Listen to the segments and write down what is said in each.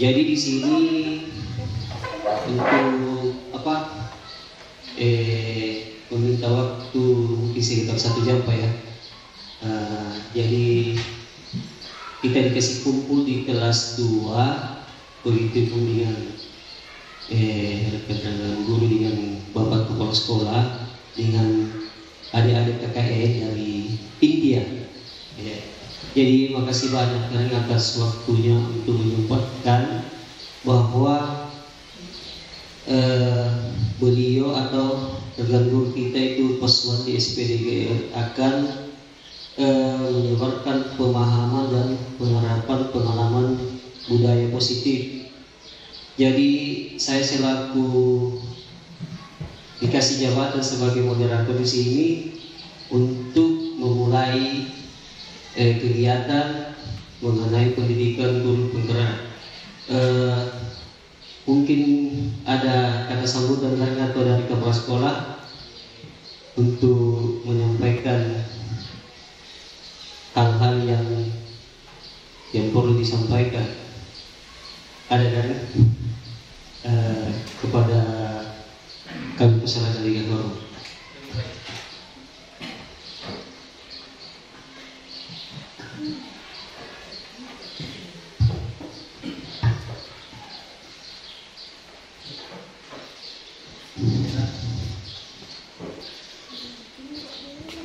Jadi di sini untuk meminta waktu mungkin sekitar 1 jam Pak ya. Jadi kita dikasih kumpul di kelas 2, begitu pun dengan rekan-rekan guru, dengan bapak kepala sekolah, dengan adik-adik KKN dari India. Jadi makasih banyak karena atas waktunya untuk menyempatkan bahwa beliau atau rekan guru kita itu Paswan di SPDGR akan menyebarkan pemahaman dan penerapan pengalaman budaya positif. Jadi saya selaku dikasih jabatan sebagai moderator di sini untuk memulai kegiatan mengenai pendidikan guru penggerak. Mungkin ada kata sambutan atau dari kepala sekolah untuk menyampaikan hal-hal yang perlu disampaikan. Ada dari kepada kami persilakan Liga Guru.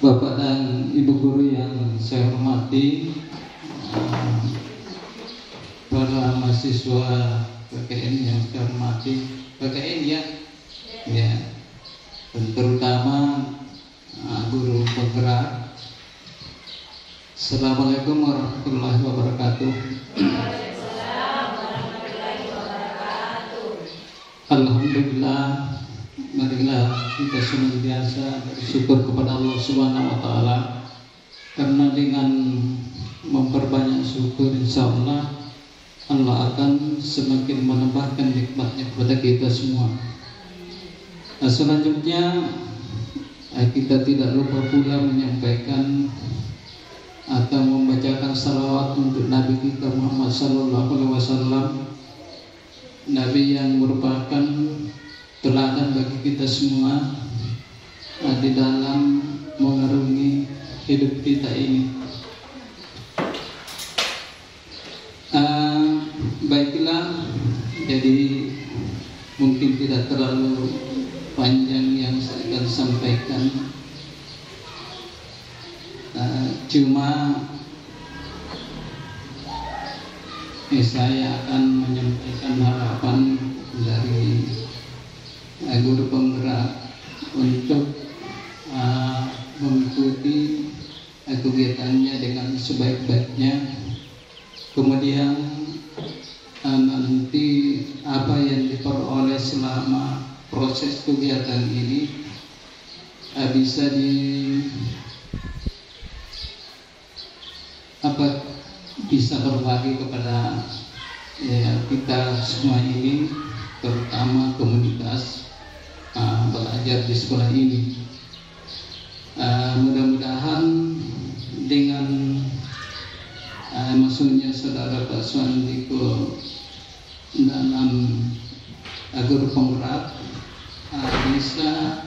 Bapak dan Ibu guru yang saya hormati, para mahasiswa PKN yang saya hormati, PKN ya, dan terutama guru penggerak. Assalamualaikum warahmatullahi wabarakatuh. Alhamdulillah, marilah kita senantiasa bersyukur kepada Allah Subhanahu wa taala, karena dengan memperbanyak syukur insyaallah Allah akan semakin menambahkan nikmatnya kepada kita semua. Selanjutnya kita tidak lupa pula menyampaikan atau membacakan salawat untuk Nabi kita Muhammad sallallahu alaihi wasallam, Nabi yang merupakan teladan bagi kita semua di dalam mengarungi hidup kita ini. Baiklah, jadi mungkin tidak terlalu panjang yang saya akan sampaikan, cuma saya akan menyampaikan harapan dari guru penggerak untuk mengikuti kegiatannya dengan sebaik-baiknya. Kemudian nanti apa yang diperoleh selama proses kegiatan ini bisa bisa berbagi kepada kita semua ini, terutama komunitas belajar di sekolah ini. Mudah-mudahan dengan maksudnya saudara Pak Suandiko dalam guru penggerak bisa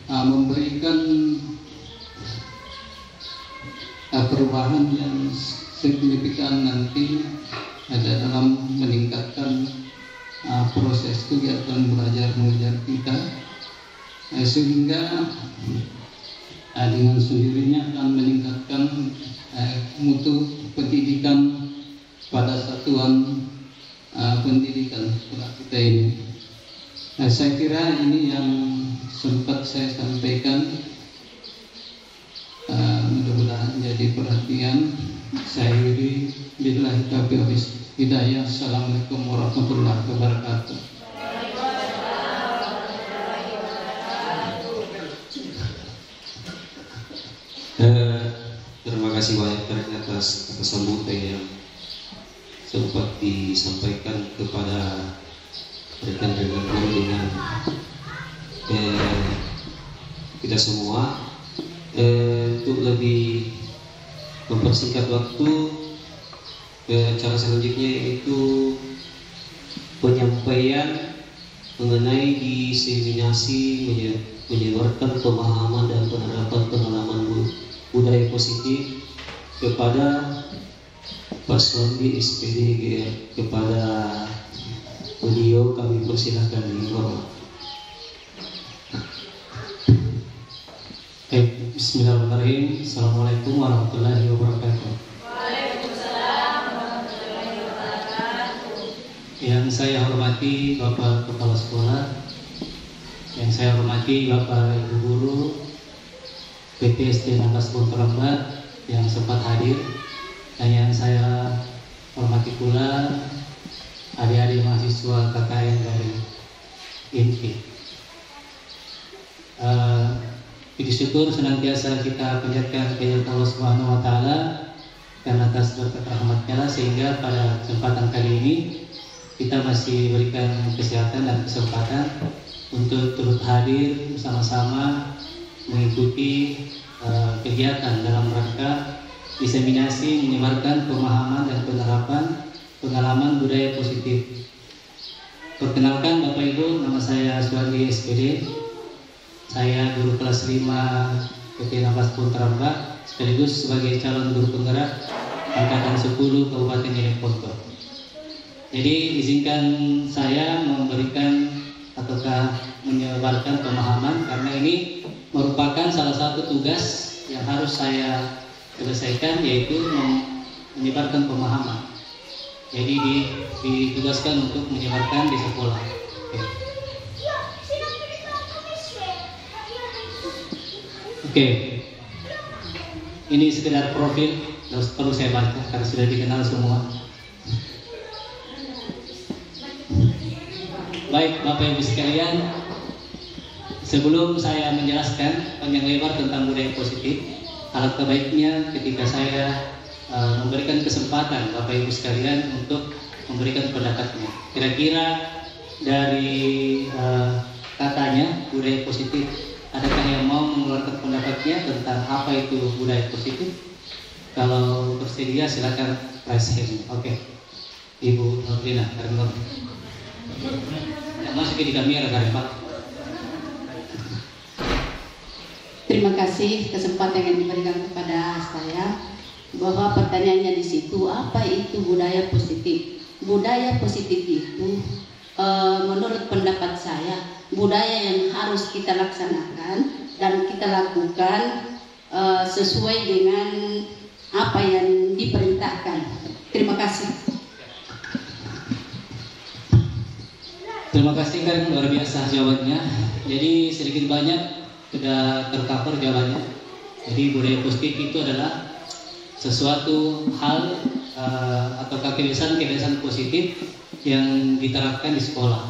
memberikan perubahan yang signifikan nanti ada dalam meningkatkan proses kegiatan belajar mengajar kita, sehingga dengan sendirinya akan meningkatkan mutu pendidikan pada satuan pendidikan sekolah kita ini. Saya kira ini yang sempat saya sampaikan, mudah-mudahan jadi perhatian. Saya akhiri, billahi taufiq wal hidayah. Assalamualaikum warahmatullahi wabarakatuh. Terima kasih banyak atas sambutan yang sempat disampaikan kepada rekan-rekan guru dengan kita semua. Untuk lebih mempersingkat waktu, cara selanjutnya itu penyampaian mengenai diseminasi menyebarkan pemahaman dan penerapan pengalaman budaya positif kepada paslon di SPD. Kepada beliau kami persilakan dihormat. Bismillahirrahmanirrahim. Assalamualaikum warahmatullahi wabarakatuh. Waalaikumsalam warahmatullahi wabarakatuh. Yang saya hormati Bapak Kepala Sekolah, yang saya hormati Bapak Ibu Guru PTSD 16 Ponteramba yang sempat hadir, dan yang saya hormati pula adik-adik mahasiswa KKN dari INFI. Puji syukur senantiasa kita panjatkan kepada Allah Subhanahu wa taala karena atas berkat rahmat-Nya sehingga pada kesempatan kali ini kita masih diberikan kesehatan dan kesempatan untuk turut hadir bersama-sama mengikuti kegiatan dalam rangka diseminasi menyebarkan pemahaman dan penerapan pengalaman budaya positif. Perkenalkan Bapak Ibu, nama saya Suwardi SPD. Saya guru kelas 5 PT 16 Ponteramba sekaligus sebagai calon guru penggerak angkatan 10 Kabupaten Jeneponto. Jadi izinkan saya memberikan ataukah menyebarkan pemahaman karena ini merupakan salah satu tugas yang harus saya selesaikan, yaitu menyebarkan pemahaman. Jadi ditugaskan untuk menyebarkan di sekolah. Oke. Ini sekedar profil, perlu saya baca karena sudah dikenal semua. Baik Bapak Ibu sekalian, sebelum saya menjelaskan panjang lebar tentang budaya positif, alangkah baiknya ketika saya memberikan kesempatan Bapak Ibu sekalian untuk memberikan pendapatnya. Kira-kira dari katanya budaya positif, adakah yang mau mengeluarkan pendapatnya tentang apa itu budaya positif? Kalau bersedia silakan raise hand. Oke. Ibu Nurdina, karena masuk di kamera Karen Pak. Terima kasih kesempatan yang diberikan kepada saya. Bahwa pertanyaannya di situ, apa itu budaya positif? Budaya positif itu menurut pendapat saya budaya yang harus kita laksanakan dan kita lakukan sesuai dengan apa yang diperintahkan. Terima kasih. Terima kasih kan, luar biasa jawabannya. Jadi sedikit banyak sudah tercover jawabannya. Jadi budaya positif itu adalah sesuatu hal atau kebiasaan positif yang diterapkan di sekolah.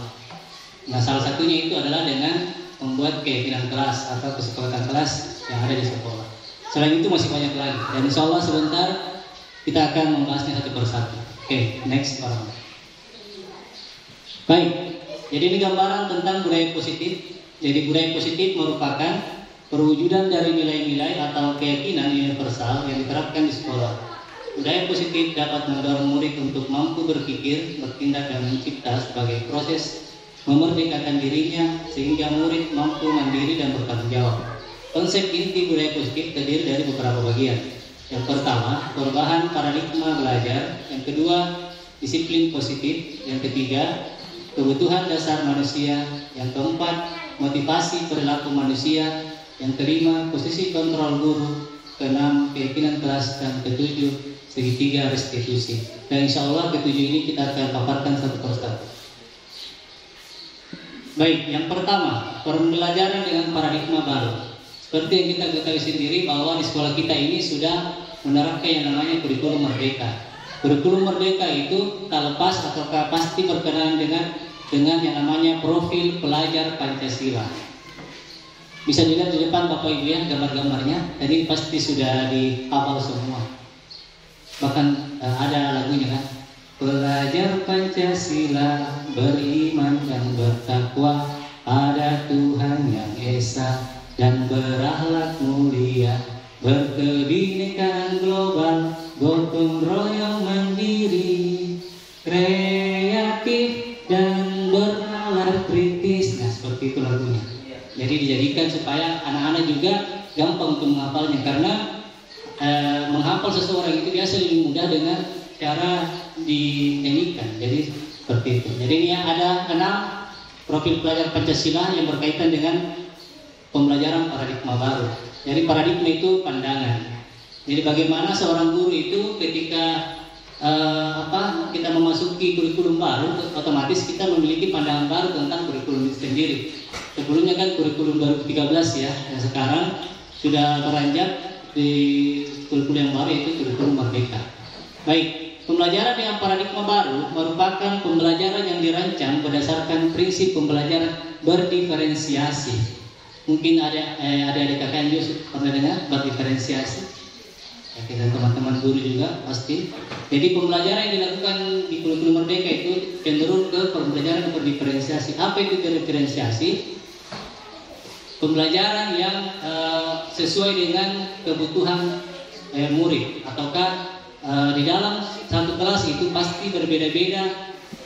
Nah, salah satunya itu adalah dengan membuat keyakinan kelas atau kesepakatan kelas yang ada di sekolah. Selain itu masih banyak lagi. Dan insya Allah sebentar kita akan membahasnya satu persatu. Oke, next orang. Baik, jadi ini gambaran tentang budaya positif. Jadi budaya positif merupakan perwujudan dari nilai-nilai atau keyakinan universal yang diterapkan di sekolah. Budaya positif dapat mendorong murid untuk mampu berpikir, bertindak, dan mencipta sebagai proses memerdekakan dirinya sehingga murid mampu mandiri dan bertanggung jawab. Konsep inti budaya positif terdiri dari beberapa bagian. Yang pertama, perubahan paradigma belajar. Yang kedua, disiplin positif. Yang ketiga, kebutuhan dasar manusia. Yang keempat, motivasi perilaku manusia. Yang kelima, posisi kontrol guru. Keenam, keyakinan kelas. Dan ketujuh, segitiga restitusi. Dan insya Allah ketujuh ini kita akan paparkan satu persatu. Baik, yang pertama, pembelajaran dengan paradigma baru. Seperti yang kita ketahui sendiri bahwa di sekolah kita ini sudah menerapkan yang namanya kurikulum merdeka. Kurikulum merdeka itu tak lepas ataukah pasti berkenaan dengan yang namanya profil pelajar Pancasila. Bisa dilihat di depan Bapak Ibu ya gambar-gambarnya. Tadi pasti sudah dihafal semua. Bahkan ada lagunya kan. Pelajar Pancasila beriman dan bertakwa, ada Tuhan yang esa dan berakhlak mulia, berkebinekaan global, gotong royong mandiri, kreatif dan itu lagunya. Jadi dijadikan supaya anak-anak juga gampang untuk menghafalnya, karena menghafal seseorang itu biasa lebih mudah dengan cara dinyanyikan. Jadi seperti itu. Jadi ini ada 6 profil pelajar Pancasila yang berkaitan dengan pembelajaran paradigma baru. Jadi paradigma itu pandangan. Jadi bagaimana seorang guru itu ketika kita memasuki kurikulum baru, otomatis kita memiliki pandangan baru tentang kurikulum itu sendiri. Sebelumnya kan kurikulum 2013 ya, yang sekarang sudah beranjak di kurikulum yang baru, itu kurikulum merdeka. Baik, pembelajaran dengan paradigma baru merupakan pembelajaran yang dirancang berdasarkan prinsip pembelajaran berdiferensiasi. Mungkin ada kakak juga pernah dengar berdiferensiasi. Dan teman-teman guru juga pasti. Jadi pembelajaran yang dilakukan di kurikulum merdeka itu cenderung ke pembelajaran berdiferensiasi. Apa itu diferensiasi? Pembelajaran yang sesuai dengan kebutuhan murid, ataukah di dalam satu kelas itu pasti berbeda-beda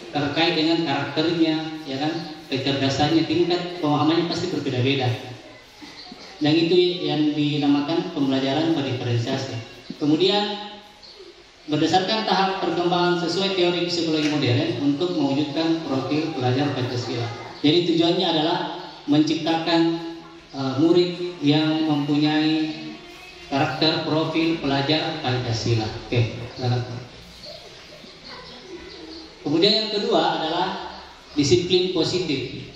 terkait dengan karakternya, ya kan, kecerdasannya, tingkat pemahamannya pasti berbeda-beda. Dan itu yang dinamakan pembelajaran berdiferensiasi. Kemudian berdasarkan tahap perkembangan sesuai teori psikologi modern untuk mewujudkan profil pelajar Pancasila. Jadi tujuannya adalah menciptakan murid yang mempunyai karakter profil pelajar Pancasila. Oke, silakan. Kemudian yang kedua adalah disiplin positif.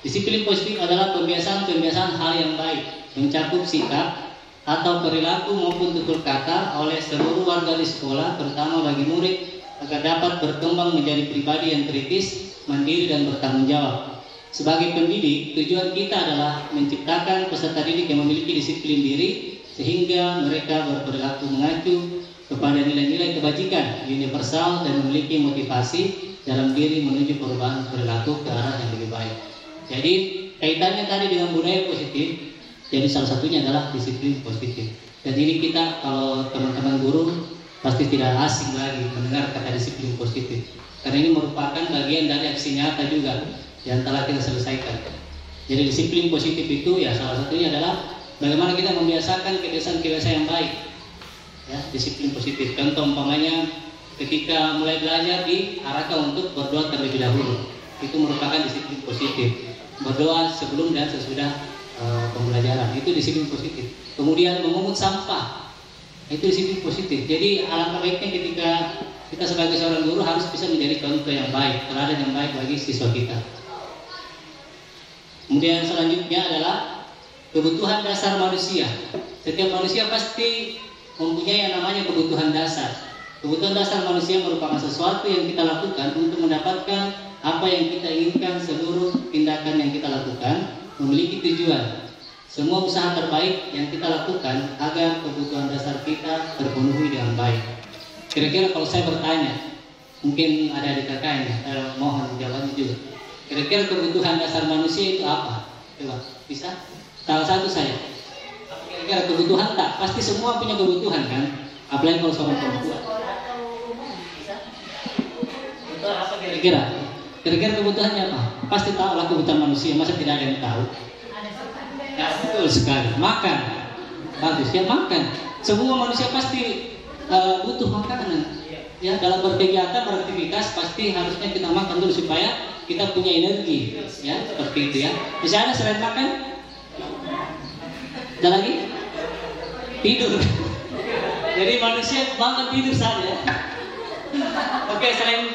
Disiplin positif adalah pembiasaan-pembiasaan hal yang baik, mencakup sikap atau perilaku maupun tutur kata oleh seluruh warga di sekolah, terutama bagi murid, agar dapat berkembang menjadi pribadi yang kritis, mandiri, dan bertanggung jawab. Sebagai pendidik, tujuan kita adalah menciptakan peserta didik yang memiliki disiplin diri, sehingga mereka berperilaku mengacu kepada nilai-nilai kebajikan universal dan memiliki motivasi dalam diri menuju perubahan perilaku ke arah yang lebih baik. Jadi kaitannya tadi dengan budaya positif. Jadi salah satunya adalah disiplin positif. Dan ini kita, kalau teman-teman guru pasti tidak asing lagi mendengar kata disiplin positif, karena ini merupakan bagian dari aksi nyata juga yang telah kita selesaikan. Jadi disiplin positif itu ya salah satunya adalah bagaimana kita membiasakan kebiasaan-kebiasaan yang baik. Ya, disiplin positif. Contoh umpamanya ketika mulai belajar diarahkan untuk berdoa terlebih dahulu. Itu merupakan disiplin positif. Berdoa sebelum dan sesudah pembelajaran, itu disiplin positif. Kemudian memungut sampah, itu disiplin positif. Jadi alangkah baiknya ketika kita sebagai seorang guru harus bisa menjadi contoh yang baik, teladan yang baik bagi siswa kita. Kemudian selanjutnya adalah kebutuhan dasar manusia. Setiap manusia pasti mempunyai yang namanya kebutuhan dasar. Kebutuhan dasar manusia merupakan sesuatu yang kita lakukan untuk mendapatkan apa yang kita inginkan. Seluruh tindakan yang kita lakukan memiliki tujuan. Semua usaha terbaik yang kita lakukan agar kebutuhan dasar kita terpenuhi dengan baik. Kira-kira kalau saya bertanya, mungkin ada di kakaknya, mohon jawabnya juga. Kira-kira kebutuhan dasar manusia itu apa? Coba, bisa? Salah satu saya. Kira-kira kebutuhan tak? Pasti semua punya kebutuhan kan? Apalagi kalau seorang perempuan. Kebutuhan apa kira-kira? Kira-kira kebutuhannya apa? Pasti tahu lah kebutuhan manusia, masa tidak ada yang tahu? Ya, betul sekali. Makan. Bagus ya, makan. Semua manusia pasti butuh makanan. Ya, dalam berkegiatan, beraktivitas pasti harusnya kita makan dulu supaya kita punya energi. Ya, seperti itu ya. Misalnya selain makan, ada lagi? Tidur. Jadi manusia bangun tidur saja. Oke, selain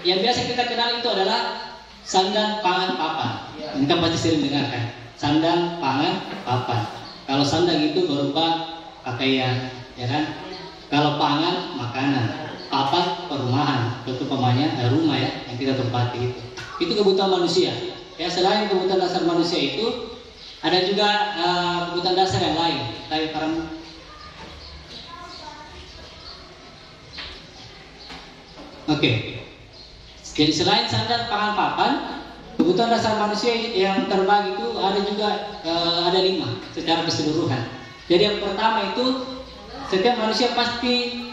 yang biasa kita kenal itu adalah sandang, pangan, papan. Kita pasti sering dengarkan. Sandang, pangan, papan. Kalau sandang itu berupa pakaian, ya kan? Kalau pangan, makanan. Papan, perumahan. Itu pemanya rumah ya yang kita tempati itu. Itu kebutuhan manusia. Ya, selain kebutuhan dasar manusia itu, ada juga kebutuhan dasar yang lain. Tapi Oke. Jadi selain sandang, pangan, papan, kebutuhan dasar manusia yang terbagi itu ada juga ada 5 secara keseluruhan. Jadi yang pertama itu setiap manusia pasti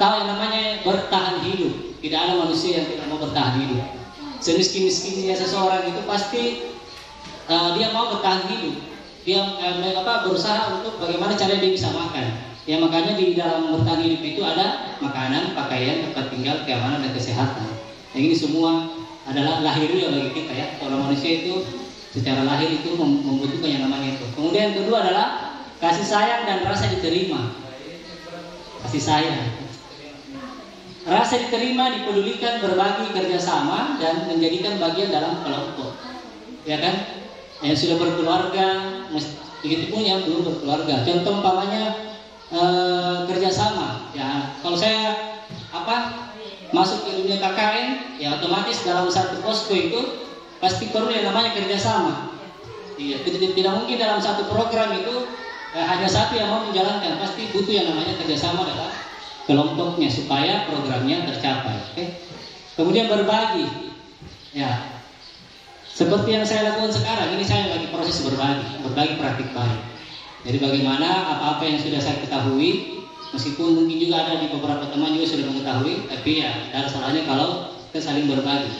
tahu yang namanya bertahan hidup. Tidak ada manusia yang tidak mau bertahan hidup. Semiskin-miskinnya seseorang itu pasti dia mau bertahan hidup, dia berusaha untuk bagaimana cara dia bisa makan. Ya makanya di dalam bertahan hidup itu ada makanan, pakaian, tempat tinggal, keamanan dan kesehatan. Yang ini semua adalah lahiriah bagi kita ya. Kalau manusia itu secara lahir itu membutuhkan yang namanya itu. Kemudian yang kedua adalah kasih sayang dan rasa diterima. Kasih sayang, rasa diterima, dipedulikan, berbagi, kerjasama dan menjadikan bagian dalam kelompok. Ya kan? Yang sudah berkeluarga, begitu pun yang belum berkeluarga. Contoh umpamanya kerjasama. Ya, kalau saya masuk ke dunia KKN, ya otomatis dalam satu posko itu pasti perlu yang namanya kerjasama. Iya, tidak mungkin dalam satu program itu hanya satu yang mau menjalankan, pasti butuh yang namanya kerjasama dalam kelompoknya supaya programnya tercapai. Oke. Kemudian berbagi, ya seperti yang saya lakukan sekarang ini, saya lagi proses berbagi praktik baik. Jadi bagaimana apa-apa yang sudah saya ketahui, meskipun mungkin juga ada di beberapa teman juga sudah mengetahui, tapi ya tidak ada salahnya kalau kita saling berbagi.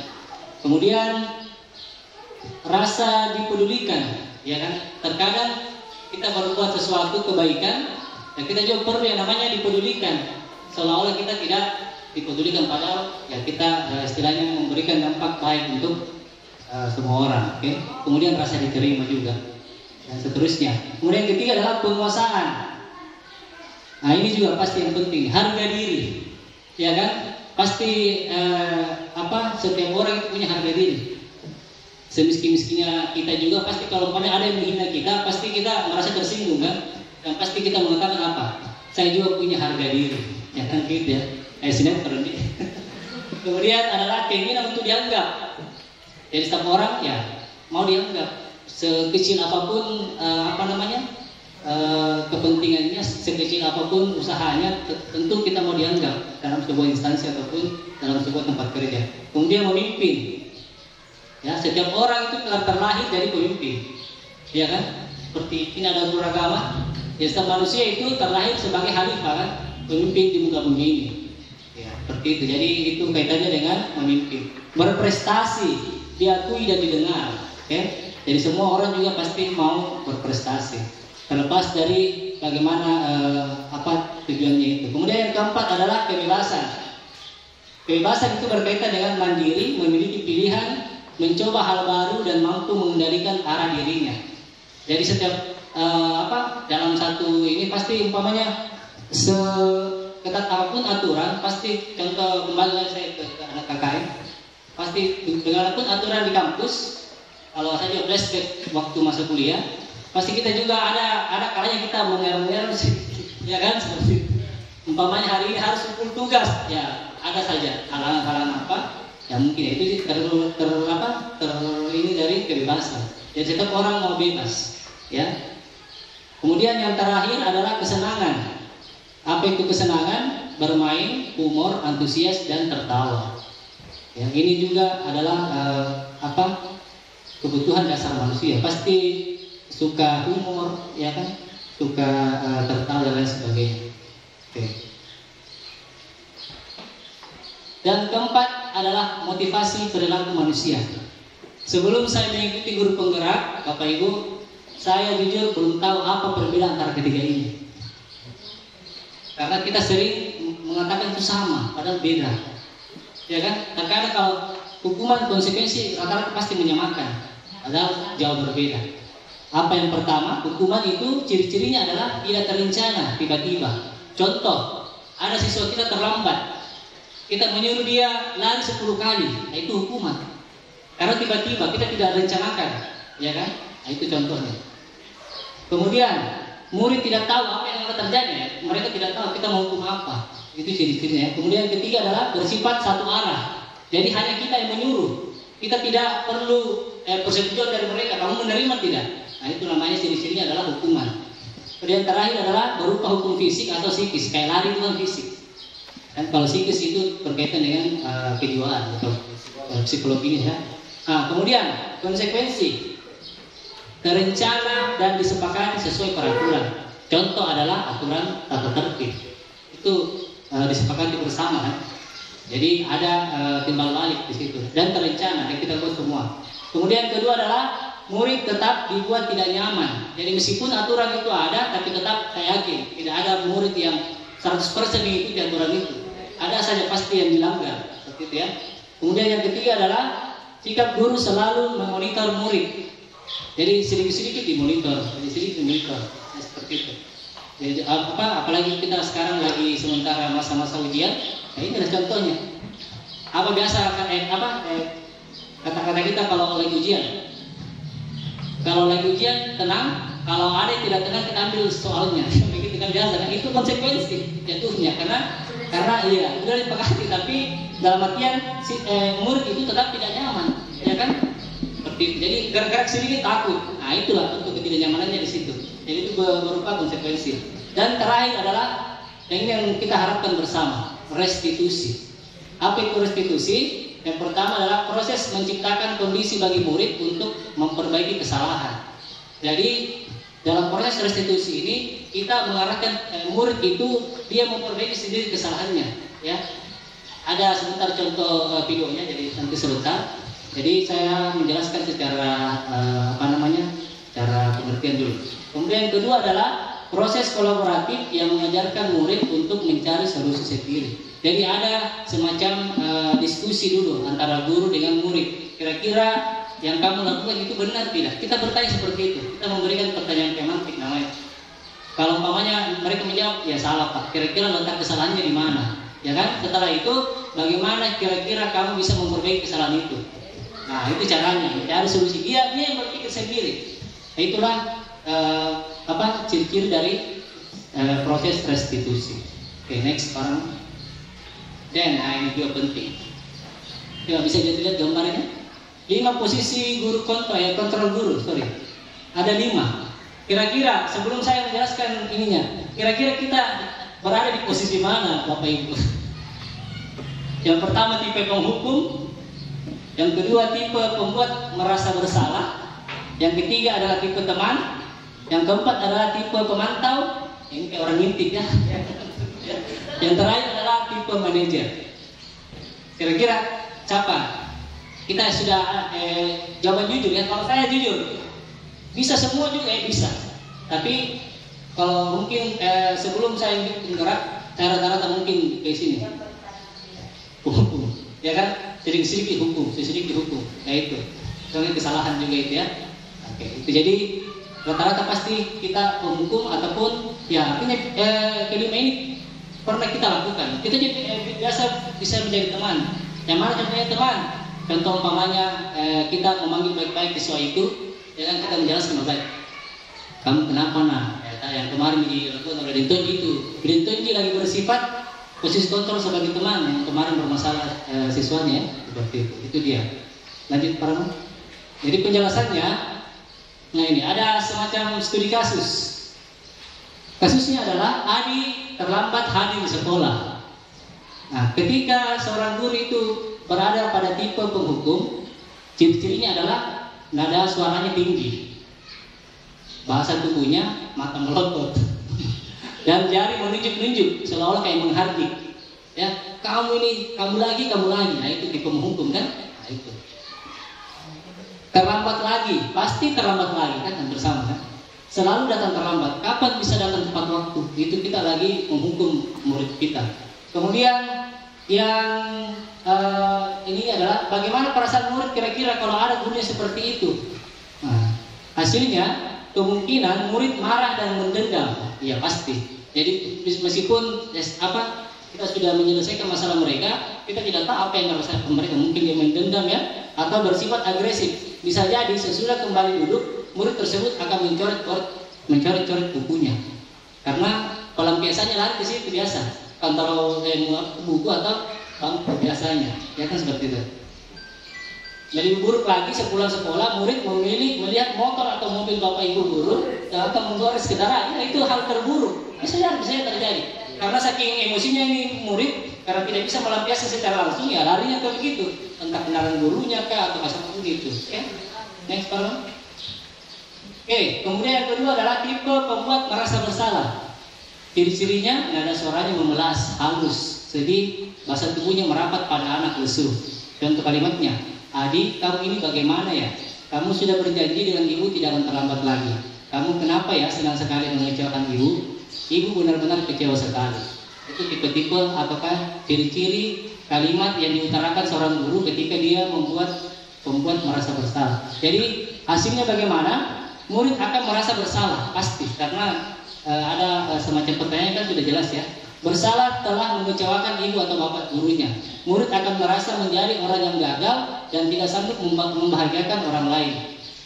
Kemudian rasa dipedulikan, ya kan? Terkadang kita berbuat sesuatu kebaikan, dan kita juga perlu yang namanya dipedulikan. Seolah-olah kita tidak dipedulikan, padahal ya kita istilahnya memberikan dampak baik untuk semua orang. Okay? Kemudian rasa diterima juga, dan seterusnya. Kemudian yang ketiga adalah penguasaan. Nah ini juga pasti yang penting, harga diri, ya kan? Pasti setiap orang itu punya harga diri. Semiskin-miskinnya kita juga pasti kalau ada yang menghina kita, pasti kita merasa tersinggung kan? Dan pasti kita mengatakan apa? Saya juga punya harga diri, ya kan gitu ya? Sinetron. Kemudian adalah keinginan untuk dianggap. Jadi setiap orang ya mau dianggap sekecil apapun kepentingannya, sekecil apapun usahanya, tentu kita mau dianggap dalam sebuah instansi ataupun dalam sebuah tempat kerja. Kemudian memimpin. Ya, setiap orang itu terlahir dari pemimpin, ya kan? Seperti ini ada guru agama, ya setiap manusia itu terlahir sebagai khalifah kan, pemimpin di muka bumi ini. Ya, seperti itu. Jadi itu kaitannya dengan memimpin. Berprestasi, diakui dan didengar. Okay? Jadi semua orang juga pasti mau berprestasi, terlepas dari bagaimana tujuannya itu. Kemudian yang keempat adalah kebebasan. Kebebasan itu berkaitan dengan mandiri, memiliki pilihan, mencoba hal baru dan mampu mengendalikan arah dirinya. Jadi setiap dalam satu ini pasti umpamanya seketat apapun aturan, pasti contoh kembali saya ke anak KKN, pasti dengan apapun aturan di kampus, kalau saja flashback waktu masa kuliah, pasti kita juga ada kalanya kita mengeram-ngeram sih, ya kan, seperti umpamanya hari ini harus kumpul tugas, ya ada saja halangan-halangan apa. Ya mungkin itu sih ini dari kebebasan. Jadi setiap orang mau bebas, ya. Kemudian yang terakhir adalah kesenangan. Apa itu kesenangan? Bermain, humor, antusias dan tertawa. Yang ini juga adalah kebutuhan dasar manusia. Pasti suka humor, ya kan? Suka tertawa dan lain sebagainya. Oke. Dan keempat adalah motivasi perilaku manusia. Sebelum saya mengikuti guru penggerak, Bapak Ibu, saya jujur belum tahu apa perbedaan antara ketiga ini. Karena kita sering mengatakan itu sama, padahal beda. Ya kan? Terkadang kalau hukuman konsekuensi rata-rata pasti menyamakan, padahal jauh berbeda. Apa yang pertama? Hukuman itu ciri-cirinya adalah tidak terencana, tiba-tiba. Contoh, ada siswa kita terlambat. Kita menyuruh dia lari 10 kali, nah itu hukuman. Karena tiba-tiba kita tidak rencanakan, ya kan? Nah, itu contohnya. Kemudian murid tidak tahu apa yang akan terjadi, mereka tidak tahu kita mau hukum apa. Itu ciri-cirinya. Kemudian ketiga adalah bersifat satu arah. Jadi hanya kita yang menyuruh. Kita tidak perlu persetujuan dari mereka. Kamu menerima tidak? Nah itu namanya ciri-cirinya adalah hukuman. Kemudian terakhir adalah berupa hukum fisik atau psikis. Kayak lari itu kan fisik. Dan kalau psikis itu berkaitan dengan kejiwaan atau psikologinya. Nah, kemudian konsekuensi terencana dan disepakati sesuai peraturan. Contoh adalah aturan tata tertib. Itu disepakati bersama kan. Jadi ada timbal balik di situ dan terencana yang kita buat semua. Kemudian kedua adalah murid tetap dibuat tidak nyaman. Jadi meskipun aturan itu ada, tapi tetap saya yakin tidak ada murid yang 100% mengikuti aturan itu. Ada saja pasti yang dilanggar, seperti itu ya. Kemudian yang ketiga adalah sikap guru selalu memonitor murid. Jadi sedikit-sedikit dimonitor, nah, seperti itu. Jadi apalagi kita sekarang lagi sementara masa-masa ujian, nah ini adalah contohnya. Apa biasa kata-kata kita kalau lagi ujian? Kalau lagi ujian tenang, kalau ada yang tidak tenang kita ambil soalnya. Begitu kan biasa kan, itu konsekuensi jatuhnya karena iya udah dipakati tapi dalam artian murid itu tetap tidak nyaman, ya kan? Seperti itu. Jadi gerak-gerak sedikit takut. Nah itulah untuk ketidaknyamanannya di situ. Jadi itu berupa konsekuensi. Dan terakhir adalah yang kita harapkan bersama, restitusi. Apa itu restitusi? Yang pertama adalah proses menciptakan kondisi bagi murid untuk memperbaiki kesalahan. Jadi dalam proses restitusi ini kita mengarahkan murid itu dia memperbaiki sendiri kesalahannya. Ya, ada sebentar contoh videonya. Jadi nanti sebentar. Jadi saya menjelaskan secara cara pengertian dulu. Kemudian yang kedua adalah proses kolaboratif yang mengajarkan murid untuk mencari solusi sendiri. Jadi ada semacam diskusi dulu antara guru dengan murid. Kira-kira yang kamu lakukan itu benar tidak? Kita bertanya seperti itu. Kita memberikan pertanyaan semantik namanya. Kalau umpamanya mereka menjawab, ya salah Pak. Kira-kira letak kesalahannya di mana? Ya kan? Setelah itu, bagaimana kira-kira kamu bisa memperbaiki kesalahan itu? Nah itu caranya. Cari solusi. Dia yang berpikir sendiri. Nah, itulah ciri-ciri dari proses restitusi. Oke, next sekarang. Dan ini juga penting. Coba bisa lihat gambarnya. 5 posisi guru kontrol guru. Ada 5. Kira-kira sebelum saya menjelaskan ininya, kira-kira kita berada di posisi mana, Bapak Ibu? Yang pertama tipe penghukum, yang kedua tipe pembuat merasa bersalah, yang ketiga adalah tipe teman, yang keempat adalah tipe pemantau, ini kayak orang ngintip ya. Yang terakhir adalah tipe manajer. Kira-kira siapa? Kita sudah jawaban jujur ya. Kalau saya jujur, bisa semua juga ya bisa. Tapi kalau mungkin sebelum saya bergerak, saya rata-rata mungkin ke sini. Hukum, ya kan? Sedikit hukum. Ya itu. Soalnya kesalahan juga itu ya. Oke, itu jadi rata-rata pasti kita menghukum ataupun ya artinya kelima ini pernah kita lakukan. Kita jadi biasa bisa menjadi teman. Yang mana contohnya teman? Contoh umpamanya kita memanggil baik-baik siswa itu, ya kan kita menjelaskan baik. Kamu kenapa nak? Yang kemarin dilakukan oleh Dentonji itu, Dentonji lagi bersifat posisi kontrol sebagai teman yang kemarin bermasalah siswanya, ya. Seperti itu dia. Lanjut Pak. Jadi penjelasannya, nah ini ada semacam studi kasus. Kasusnya adalah Adi terlambat hadir di sekolah. Nah, ketika seorang guru itu berada pada tipe penghukum, ciri-cirinya adalah nada suaranya tinggi, bahasa tubuhnya mata melotot, dan jari menunjuk-nunjuk seolah-olah kayak menghardik. Ya, kamu ini, kamu lagi. Nah itu tipe penghukum kan? Nah itu. Terlambat lagi, pasti terlambat lagi kan, hampir sama kan? Selalu datang terlambat. Kapan bisa datang tepat waktu? Itu kita lagi menghukum murid kita. Kemudian yang ini adalah bagaimana perasaan murid kira-kira kalau ada gurunya seperti itu. Nah, hasilnya kemungkinan murid marah dan mendendam. Ya pasti. Jadi meskipun kita sudah menyelesaikan masalah mereka, kita tidak tahu apa yang merasakan mereka. Mungkin dia mendendam ya, atau bersifat agresif. Bisa jadi sesudah kembali duduk, murid tersebut akan mencoret-coret bukunya. Karena pelampiasannya lari ke situ biasa. Antara buku atau bangku biasanya, ya kan seperti itu. Jadi buruk lagi sepulang sekolah, murid memilih melihat motor atau mobil bapak ibu guru atau menggores kendaraan. Nah, itu hal terburuk. Bisa terjadi. Karena saking emosinya ini murid, karena tidak bisa melampiaskan secara langsung, ya larinya ke begitu. Entah kendaraan gurunya kah atau macam begitu. Ya. Next Pak. Oke, kemudian yang kedua adalah tipe pembuat merasa bersalah. Ciri-cirinya nada suaranya memelas, halus, sedih, bahasa tubuhnya merapat pada anak lesu. Contoh kalimatnya, Adi, kamu ini bagaimana ya? kamu sudah berjanji dengan ibu tidak akan terlambat lagi. Kamu kenapa ya senang sekali mengecewakan ibu? Ibu benar-benar kecewa sekali. Itu tipe-tipe apakah ciri-ciri kalimat yang diutarakan seorang guru ketika dia membuat pembuat merasa bersalah. Jadi hasilnya bagaimana? Murid akan merasa bersalah pasti, karena ada semacam pertanyaan kan sudah jelas ya. Bersalah telah mengecewakan ibu atau bapak gurunya. Murid akan merasa menjadi orang yang gagal dan tidak sanggup membahagiakan orang lain.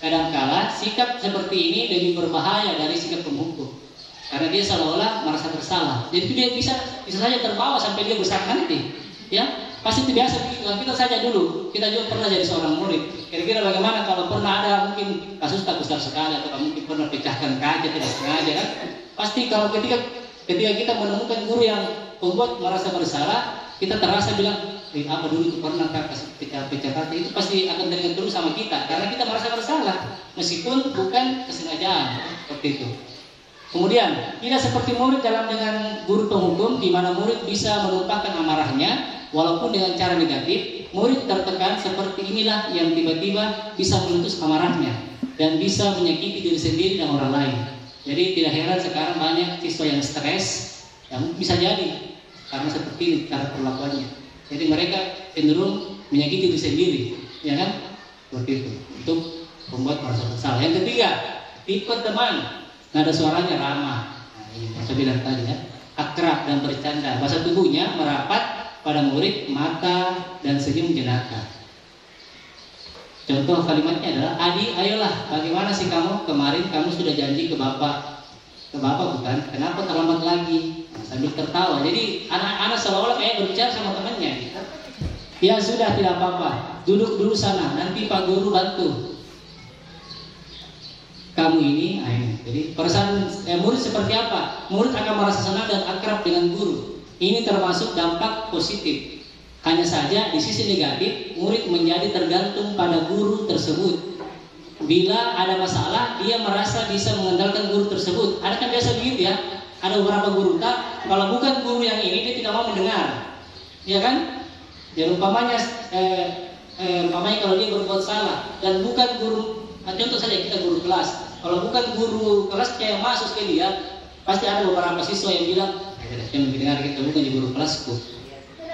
Kadangkala sikap seperti ini lebih berbahaya dari sikap penghukum, karena dia seolah-olah merasa bersalah. Jadi dia bisa saja terbawa sampai dia besar nanti. Ya, pasti itu biasa begitu. Kita saja dulu, kita juga pernah jadi seorang murid. Kira-kira bagaimana kalau pernah ada mungkin kasus tak besar sekali, atau mungkin pernah pecahkan kaca tidak sengaja kan? Pasti kalau ketika kita menemukan guru yang membuat merasa bersalah, kita terasa bilang, apa dulu itu pernah ketika pecah kaca, itu pasti akan teringat terus sama kita, karena kita merasa bersalah meskipun bukan kesengajaan seperti itu. Kemudian tidak seperti murid dengan guru penghukum, di mana murid bisa menumpahkan amarahnya walaupun dengan cara negatif. Murid tertekan seperti inilah yang tiba-tiba bisa meletus amarahnya dan bisa menyakiti diri sendiri dan orang lain. Jadi tidak heran sekarang banyak siswa yang stres, yang bisa jadi karena seperti ini cara perlakuannya. Jadi mereka cenderung menyakiti diri sendiri, ya kan? Seperti itu untuk membuat merasa bersalah. Yang ketiga, tipe teman. Nada suaranya ramah. Nah, ini saya bilang tadi ya, akrab dan bercanda. Bahasa tubuhnya merapat pada murid, mata dan senyum jenaka. Contoh kalimatnya adalah, Adi, ayolah, bagaimana sih kamu? Kemarin kamu sudah janji ke bapak. Ke bapak bukan? Kenapa terlambat lagi? Nah, sambil tertawa. Jadi anak-anak seolah-olah kayak berbicara sama temannya. Gitu. Ya sudah, tidak apa-apa. Duduk dulu sana, nanti Pak Guru bantu. Kamu ini. Jadi perasaan murid seperti apa? Murid akan merasa senang dan akrab dengan guru. Ini termasuk dampak positif. Hanya saja di sisi negatif, murid menjadi tergantung pada guru tersebut. Bila ada masalah, dia merasa bisa mengandalkan guru tersebut. Ada kan biasa begitu ya? Ada beberapa guru kalau bukan guru yang ini dia tidak mau mendengar, ya kan? Ya umpamanya kalau dia berbuat salah dan bukan guru, contoh saja kita guru kelas. Kalau bukan guru kelas yang masuk ke dia, pasti ada beberapa siswa yang bilang, jangan mendengar kita, bukan di guru kelasku.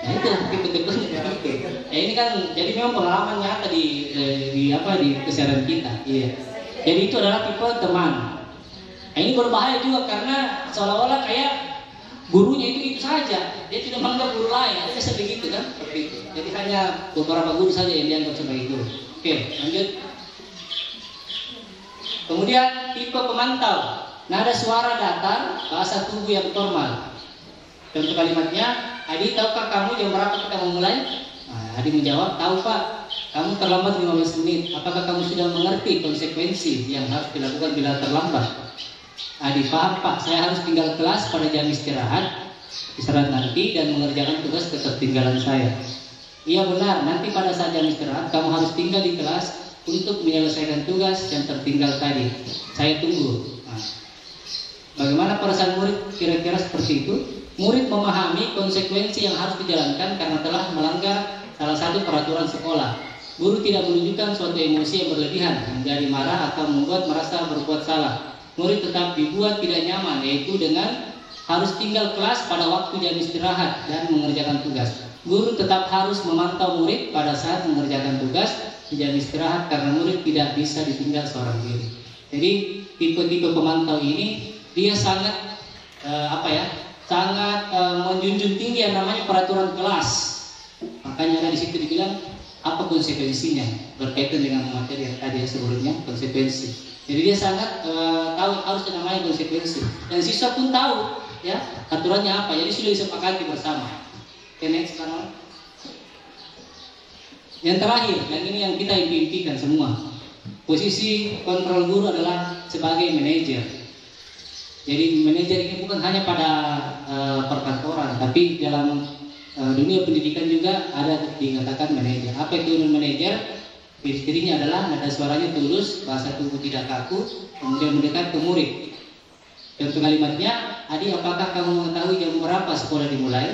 Nah itu tipe-tipenya begitu. Ya ini kan jadi memang pengalaman nyata di keseharian kita. Iya. Jadi itu adalah tipe teman. Nah, ini berbahaya juga karena seolah-olah kayak gurunya itu saja, dia tidak menganggap guru lain. Ada biasa begitu kan? Seperti itu. Jadi hanya beberapa guru saja yang dianggap sebagai guru. Oke, lanjut. Kemudian tipe pemantau, nada suara datar, bahasa tubuh yang formal. Contoh kalimatnya, Adi, tahukah kamu jam berapa kita memulai? Nah, Adi menjawab, tahu Pak, kamu terlambat 15 menit. Apakah kamu sudah mengerti konsekuensi yang harus dilakukan bila terlambat? Adi, paham Pak, saya harus tinggal kelas pada jam istirahat nanti dan mengerjakan tugas ketertinggalan saya. Iya benar, nanti pada saat jam istirahat kamu harus tinggal di kelas untuk menyelesaikan tugas yang tertinggal tadi. Saya tunggu. Nah, bagaimana perasaan murid kira-kira seperti itu? Murid memahami konsekuensi yang harus dijalankan karena telah melanggar salah satu peraturan sekolah. Guru tidak menunjukkan suatu emosi yang berlebihan, menjadi marah atau membuat merasa berbuat salah. Murid tetap dibuat tidak nyaman, yaitu dengan harus tinggal kelas pada waktu jam istirahat dan mengerjakan tugas. Guru tetap harus memantau murid pada saat mengerjakan tugas di jam istirahat karena murid tidak bisa ditinggal seorang diri. Jadi tipe-tipe pemantau ini dia sangat menjunjung tinggi yang namanya peraturan kelas. Makanya di situ dibilang apa konsekuensinya berkaitan dengan materi yang tadi sebelumnya, konsekuensi. Jadi dia sangat tahu harus namanya konsekuensi. Dan siswa pun tahu ya aturannya apa. Jadi sudah disepakati bersama. Oke, next sekarang. Yang terakhir, dan ini yang kita impikan semua. Posisi kontrol guru adalah sebagai manajer. Jadi manajer ini bukan hanya pada perkantoran, tapi dalam dunia pendidikan juga ada dikatakan manajer. Apa itu manajer? Ciri-cirinya adalah nada suaranya tulus, bahasa tubuh tidak kaku, kemudian mendekat ke murid. Contoh kalimatnya, Adi, apakah kamu mengetahui jam berapa sekolah dimulai?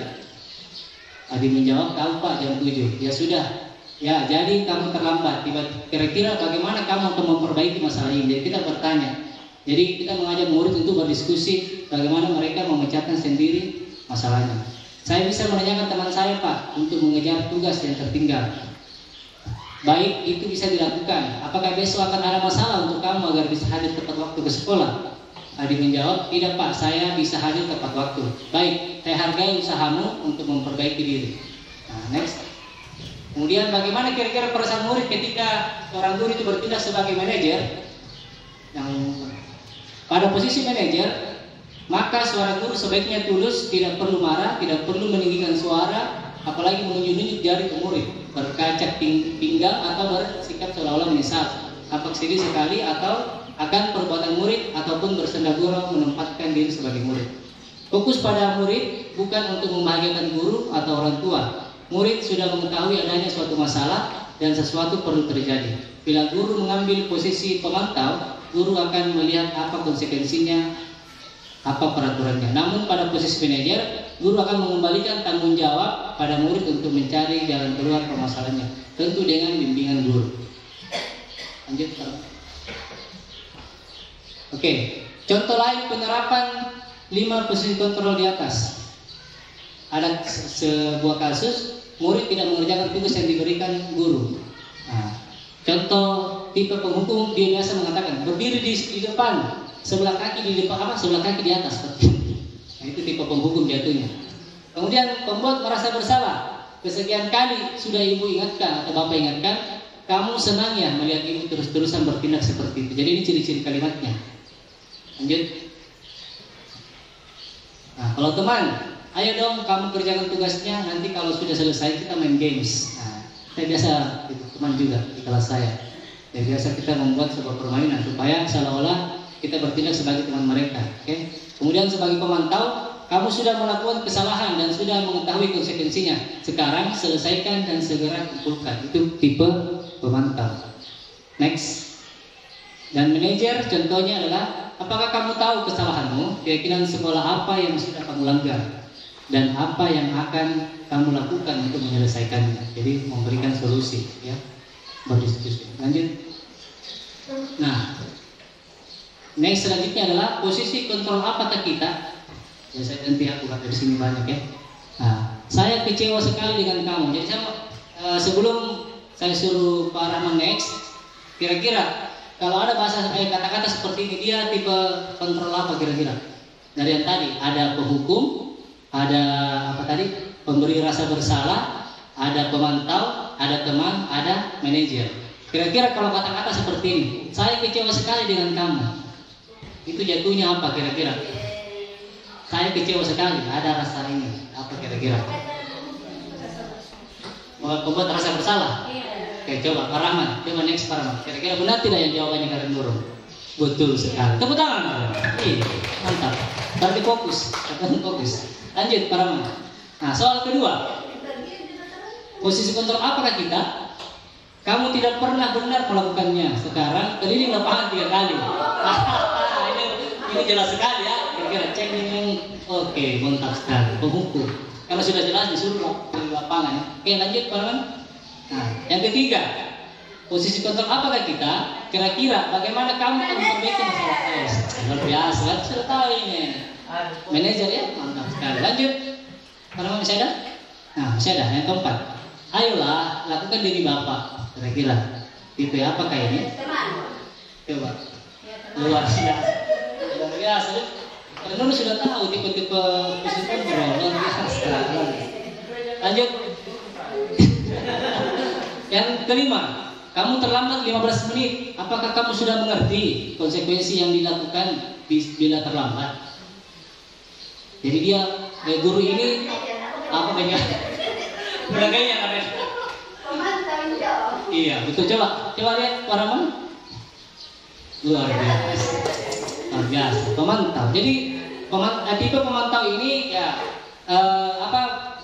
Adi menjawab, tahu Pak, jam 7. Ya sudah, Ya, jadi kamu terlambat. Kira-kira bagaimana kamu untuk memperbaiki masalah ini? Jadi kita bertanya. Jadi kita mengajak murid untuk berdiskusi bagaimana mereka memecahkan sendiri masalahnya. Saya bisa menanyakan teman saya, Pak, untuk mengejar tugas yang tertinggal. Baik, itu bisa dilakukan. Apakah besok akan ada masalah untuk kamu agar bisa hadir tepat waktu ke sekolah? Adik menjawab, tidak Pak, saya bisa hadir tepat waktu. Baik, saya hargai usahamu untuk memperbaiki diri. Nah, next. Kemudian bagaimana kira-kira perasaan murid ketika seorang guru itu bertindak sebagai manajer? Yang pada posisi manajer, maka seorang guru sebaiknya tulus, tidak perlu marah, tidak perlu meninggikan suara, apalagi menunjuk-nunjuk jari ke murid, berkaca pinggang atau bersikap seolah-olah menyesal, tampak sedih sekali atau akan perbuatan murid ataupun bersenda gurau menempatkan diri sebagai murid. Fokus pada murid bukan untuk membahagiakan guru atau orang tua. Murid sudah mengetahui adanya suatu masalah dan sesuatu perlu terjadi. Bila guru mengambil posisi pemantau, guru akan melihat apa konsekuensinya, apa peraturannya. Namun pada posisi manajer, guru akan mengembalikan tanggung jawab pada murid untuk mencari jalan keluar permasalahannya, tentu dengan bimbingan guru. Lanjut. Oke, contoh lain penerapan 5 posisi kontrol di atas. Ada sebuah kasus murid tidak mengerjakan tugas yang diberikan guru. Nah, contoh tipe penghukum, dia biasa mengatakan berdiri di depan, sebelah kaki di depan sebelah kaki di atas. Nah, itu tipe penghukum jatuhnya. Kemudian pembuat merasa bersalah. Kesekian kali sudah ibu ingatkan atau bapak ingatkan, kamu senang ya melihat ibu terus-terusan bertindak seperti itu. Jadi ini ciri-ciri kalimatnya. Lanjut. Nah, kalau teman, ayo dong kamu kerjakan tugasnya, nanti kalau sudah selesai kita main games. Nah, saya biasa itu teman juga di kelas saya. Jadi biasa kita membuat sebuah permainan supaya seolah-olah kita bertindak sebagai teman mereka. Oke? Kemudian sebagai pemantau, kamu sudah melakukan kesalahan dan sudah mengetahui konsekuensinya. Sekarang selesaikan dan segera kumpulkan. Itu tipe pemantau. Next. Dan manajer contohnya adalah, apakah kamu tahu kesalahanmu, keyakinan sekolah apa yang sudah kamu langgar, dan apa yang akan kamu lakukan untuk menyelesaikannya. Jadi memberikan solusi, ya, berdiskusi. Lanjut. Nah, next selanjutnya adalah posisi kontrol apakah kita. Ya, saya nanti aku dari sini banyak ya. Nah, saya kecewa sekali dengan kamu. Jadi saya sebelum saya suruh Pak Rahman next, kira-kira kalau ada bahasa kata-kata seperti ini, dia tipe kontrol apa kira-kira? Dari yang tadi ada penghukum, ada apa tadi? Pemberi rasa bersalah, ada pemantau, ada teman, ada manajer. Kira-kira kalau kata-kata seperti ini, saya kecewa sekali dengan kamu, itu jatuhnya apa kira-kira? Saya kecewa sekali, ada rasa ini, apa kira-kira? Membuat rasa bersalah. Oke, coba Pak Rahman, coba next Pak Rahman. Kira-kira benar tidak yang jawabannya kalian dorong? Betul sekali. Tepuk tangan. Mantap. Berarti fokus. Lanjut Pak Rahman. Nah, soal kedua. Posisi kontrol apakah kita? Kamu tidak pernah benar melakukannya. Sekarang keliling lapangan 3 kali. Ini jelas sekali ya. Kira-kira cek ini. Oke, mantap sekali. Penghukum. Kalau sudah jelas disuruh keliling lapangan. Oke, lanjut Pak Rahman. Nah, yang ketiga, posisi kontrol apakah kita? Kira-kira bagaimana kamu akan memperbaiki masalah tes? Luar biasa, sudah tahu ini. Manajer ya, mantap sekali. Lanjut. Kalau masih ada? Nah, masih ada. Yang keempat, ayolah lakukan diri bapak. Kira-kira tipe apa kayak ini? Coba. Luar biasa. Luar biasa. Karena sudah tahu tipe-tipe posisi kontrol. Luar biasa. Lanjut. Yang kelima, kamu terlambat 15 menit. Apakah kamu sudah mengerti konsekuensi yang dilakukan bila terlambat? Jadi dia guru ini apa namanya? Beraganya ada. Iya, betul. Coba lihat Pak Rahman. Luar biasa. Luar biasa. Pemantau. Jadi tipe pemantau ini ya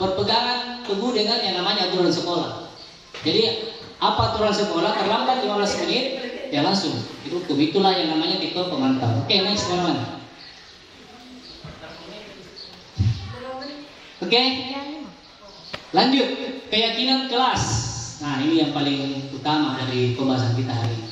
berpegangan teguh dengan yang namanya aturan sekolah. Jadi apa aturan sekolah, terlambat 15 menit ya langsung dihukum. Itulah yang namanya tipe pemantau. Oke, next teman-teman. Oke, lanjut keyakinan kelas. Nah, ini yang paling utama dari pembahasan kita hari ini.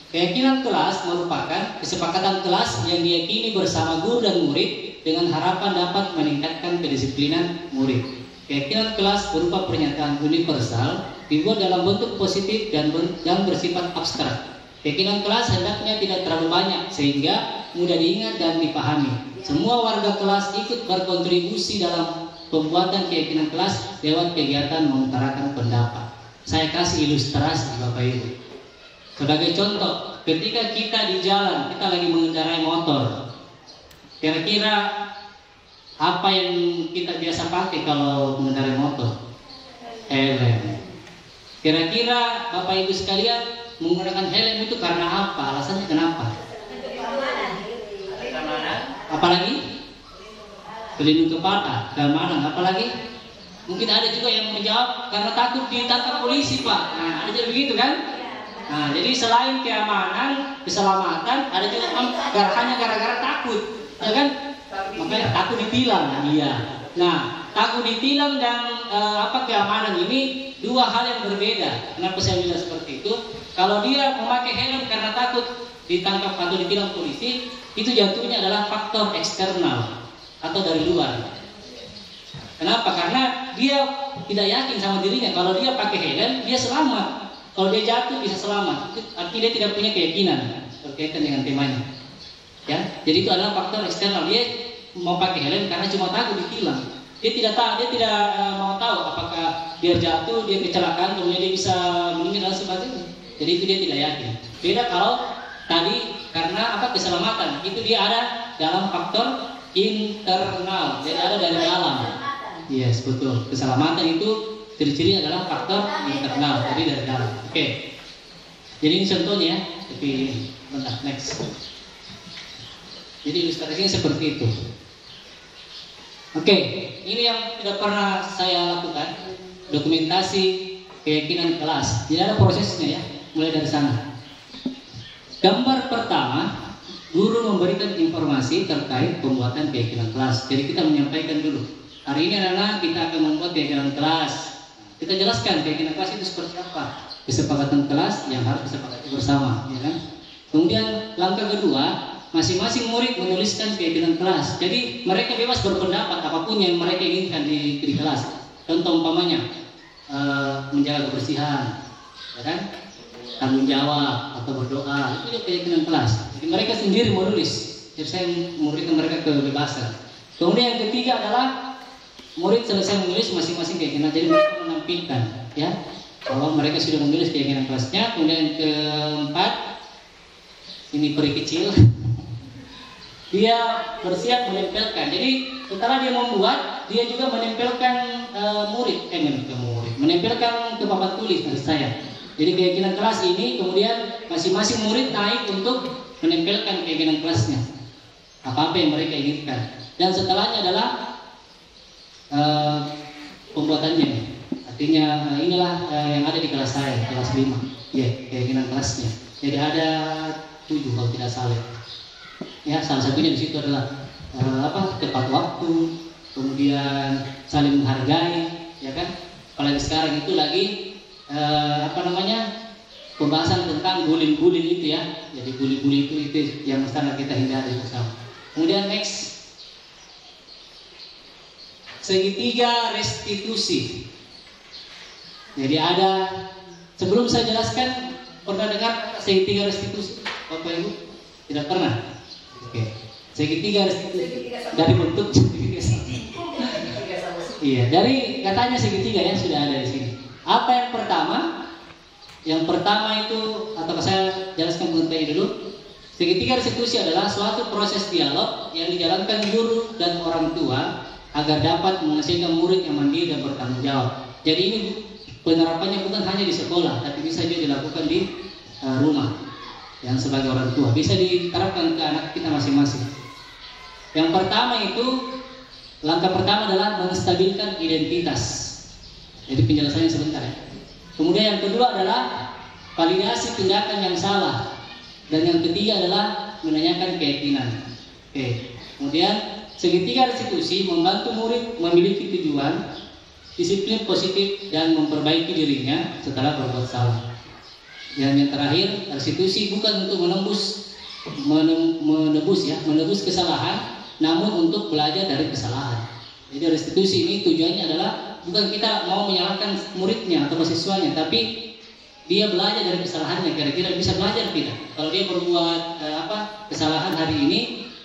Keyakinan kelas merupakan kesepakatan kelas yang diyakini bersama guru dan murid dengan harapan dapat meningkatkan kedisiplinan murid. Keyakinan kelas berupa pernyataan universal dibuat dalam bentuk positif dan bersifat abstrak. Keyakinan kelas hendaknya tidak terlalu banyak sehingga mudah diingat dan dipahami. Semua warga kelas ikut berkontribusi dalam pembuatan keyakinan kelas lewat kegiatan mengutarakan pendapat. Saya kasih ilustrasi Bapak Ibu. Sebagai contoh, ketika kita di jalan, kita lagi mengendarai motor, kira-kira apa yang kita biasa pakai kalau mengendarai motor? Helm. Kira-kira Bapak Ibu sekalian menggunakan helm itu karena apa? Alasannya kenapa? Apalagi? Pelindung kepala, keamanan, apalagi? Mungkin ada juga yang menjawab karena takut ditangkap polisi, Pak. Nah, ada juga begitu kan? Nah, jadi selain keamanan, keselamatan, ada juga hanya gara-gara takut, ya kan? Makanya takut ditilang, iya. Nah, takut ditilang dan keamanan ini dua hal yang berbeda. Kenapa saya bilang seperti itu? Kalau dia memakai helm karena takut ditangkap atau ditilang polisi, itu jatuhnya adalah faktor eksternal atau dari luar. Kenapa? Karena dia tidak yakin sama dirinya. Kalau dia pakai helm, dia selamat. Kalau dia jatuh bisa selamat. Artinya dia tidak punya keyakinan berkaitan dengan temanya. Ya, jadi itu adalah faktor eksternal. Dia mau pakai helm karena cuma takut ditilang. Dia tidak mau tahu apakah dia jatuh, dia kecelakaan, kemudian dia bisa meninggal dan sebagainya. Jadi itu dia tidak yakin. Beda kalau tadi karena keselamatan, itu dia ada dalam faktor internal, jadi ada dari dalam. Yes, betul. Keselamatan itu ciri-ciri adalah faktor internal, jadi dari dalam. Oke. Jadi ini contohnya, tapi bentar, next. Jadi ilustrasinya seperti itu. Oke, ini yang tidak pernah saya lakukan, dokumentasi keyakinan kelas. Jadi ada prosesnya ya, mulai dari sana. Gambar pertama, guru memberikan informasi terkait pembuatan keyakinan kelas. Jadi kita menyampaikan dulu. Hari ini anak-anak kita akan membuat keyakinan kelas. Kita jelaskan keyakinan kelas itu seperti apa. Kesepakatan kelas yang harus disepakati bersama, ya kan? Kemudian langkah kedua, masing-masing murid menuliskan keyakinan kelas. Jadi mereka bebas berpendapat apapun yang mereka inginkan di kelas. Contoh umpamanya menjaga kebersihan, ya kan? Tanggung jawab atau berdoa, itu keyakinan kelas. Jadi mereka sendiri menulis. Jadi saya memberikan mereka kebebasan. Kemudian yang ketiga adalah murid selesai menulis masing-masing keyakinan, jadi mereka menampilkan, ya, bahwa mereka sudah menulis keyakinan kelasnya. Kemudian yang keempat, ini peri kecil, dia bersiap menempelkan. Jadi setelah dia membuat, dia juga menempelkan menempelkan ke papan tulis dari saya. Jadi keyakinan kelas ini kemudian masing-masing murid naik untuk menempelkan keyakinan kelasnya, apa-apa yang mereka inginkan. Dan setelahnya adalah pembuatannya. Artinya inilah yang ada di kelas saya, kelas 5. Ya, keyakinan kelasnya. Jadi ada 7 kalau tidak salah. Ya, salah satunya di situ adalah tepat waktu, kemudian saling menghargai, ya kan? Apalagi sekarang itu lagi pembahasan tentang bullying itu ya. Jadi bullying itu yang sangat kita hindari bersama. Kemudian next, segitiga restitusi. Jadi ada, sebelum saya jelaskan, pernah dengar segitiga restitusi, Bapak Ibu? Tidak pernah? Oke. Segitiga restitusi dari bentuk segitiga. Iya, dari katanya segitiga ya sudah ada di sini. Apa yang pertama? Yang pertama itu, atau saya jelaskan mengenai dulu. Segitiga restitusi adalah suatu proses dialog yang dijalankan guru dan orang tua agar dapat menghasilkan murid yang mandiri dan bertanggung jawab. Jadi ini penerapannya bukan hanya di sekolah, tapi bisa juga dilakukan di rumah. Yang sebagai orang tua bisa diterapkan ke anak kita masing-masing. Yang pertama itu, langkah pertama adalah menstabilkan identitas. Jadi penjelasannya sebentar ya. Kemudian yang kedua adalah validasi tindakan yang salah. Dan yang ketiga adalah menanyakan keyakinan. Oke. Kemudian segitiga restitusi membantu murid memiliki tujuan, disiplin positif dan memperbaiki dirinya setelah berbuat salah. Dan yang terakhir, restitusi bukan untuk menebus kesalahan, namun untuk belajar dari kesalahan. Jadi restitusi ini tujuannya adalah bukan kita mau menyalahkan muridnya atau mahasiswanya, tapi dia belajar dari kesalahannya, kira-kira bisa belajar tidak? Kalau dia berbuat kesalahan hari ini,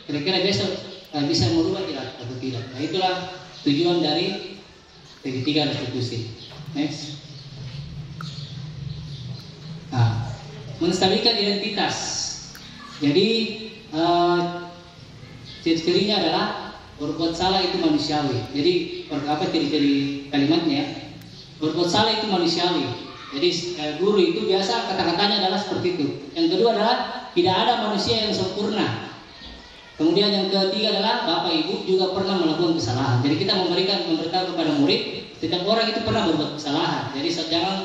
kira-kira besok bisa merubah tidak atau tidak? Nah, itulah tujuan dari segitiga restitusi. Next. Nah, menstabilkan identitas. Jadi ciri-cirinya adalah berbuat salah itu manusiawi. Jadi ciri-ciri kalimatnya? Berbuat salah itu manusiawi. Jadi guru itu biasa kata-katanya adalah seperti itu. Yang kedua adalah tidak ada manusia yang sempurna. Kemudian yang ketiga adalah Bapak Ibu juga pernah melakukan kesalahan. Jadi kita memberitahu kepada murid, setiap orang itu pernah berbuat kesalahan. Jadi jangan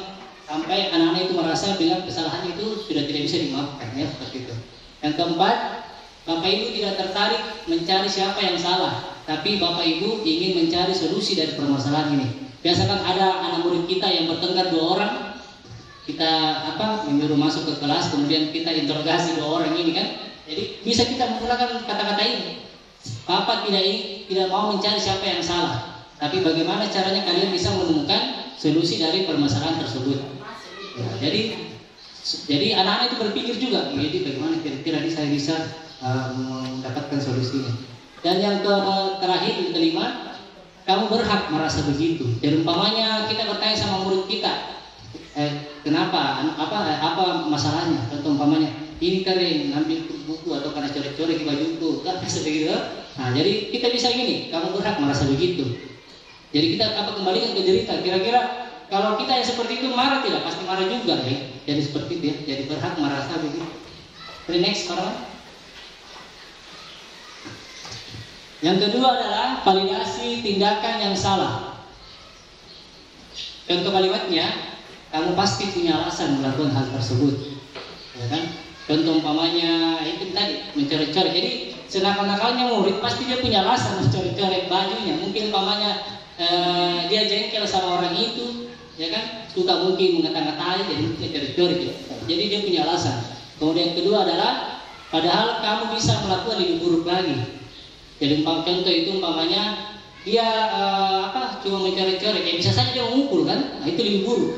sampai anak-anak itu merasa bilang kesalahan itu sudah tidak bisa dimaafkan, ya seperti itu. Yang keempat, Bapak Ibu tidak tertarik mencari siapa yang salah, tapi Bapak Ibu ingin mencari solusi dari permasalahan ini. Biasakan ada anak murid kita yang bertengkar 2 orang, kita menyuruh masuk ke kelas, kemudian kita interogasi 2 orang ini kan. Jadi bisa kita menggunakan kata-kata ini. Bapak tidak mau mencari siapa yang salah, tapi bagaimana caranya kalian bisa menemukan solusi dari permasalahan tersebut. Ya, jadi anak-anak itu berpikir juga, jadi bagaimana kira-kira saya bisa mendapatkan solusinya. Dan yang terakhir, yang kelima, kamu berhak merasa begitu. Jadi umpamanya kita bertanya sama murid kita, kenapa? Apa masalahnya? Contoh umpamanya, ini kering, ambil buku atau karena coret-coret di bajuku, kan bisa begitu. Nah, jadi kita bisa gini, kamu berhak merasa begitu. Jadi kita kembalikan ke cerita. Kira-kira kalau kita yang seperti itu marah tidak? Pasti marah juga ya. Jadi seperti itu ya. Jadi berhak merasa begitu. Next orang. Yang kedua adalah validasi tindakan yang salah. Contoh kalimatnya, kamu pasti punya alasan melakukan hal tersebut, ya kan? Contoh umpamanya itu tadi mencoret-coret. Jadi senakal-nakalnya murid pasti dia punya alasan mencoret-coret bajunya. Mungkin umpamanya dia jengkel sama orang itu, ya kan? Suka mungkin mengata-ngatai, jadi mungkin coret-coret. Ya. Jadi dia punya alasan. Kemudian yang kedua adalah padahal kamu bisa melakukan lebih buruk lagi. Jadi contoh itu umpamanya dia cuma mencoret-coret, ya bisa saja dia memukul kan? Nah, itu lebih buruk.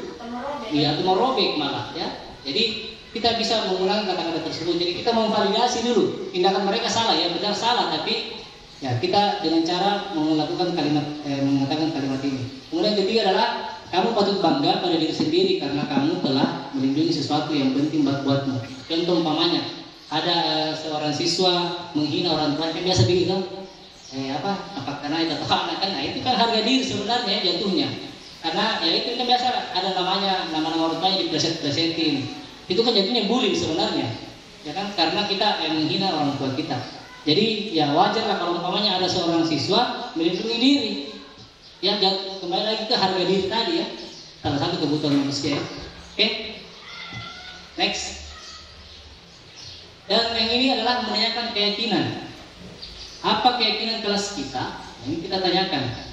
Iya, atau merobek malah ya. Jadi kita bisa menggunakan kata-kata tersebut. Jadi kita memvalidasi dulu tindakan mereka salah, ya benar salah, tapi ya kita dengan cara melakukan mengatakan kalimat ini. Kemudian ketiga adalah kamu patut bangga pada diri sendiri karena kamu telah melindungi sesuatu yang penting buatmu. Contoh umpamanya ada seorang siswa menghina orang tuanya, biasa bilang apakah naik atau anak kan? Nah, itu kan harga diri sebenarnya jatuhnya. Karena ya itu kan biasa ada nama-nama orang tuanya dipleset-plesetin. Itu kan jadinya bullying sebenarnya, ya kan? Karena kita menghina orang tua kita. Jadi ya wajar lah kalau umpamanya ada seorang siswa melindungi diri. Ya kembali lagi ke harga diri tadi ya, salah satu kebutuhan manusia. Oke. Next. Dan yang ini adalah menanyakan keyakinan. Apa keyakinan kelas kita? Ini kita tanyakan.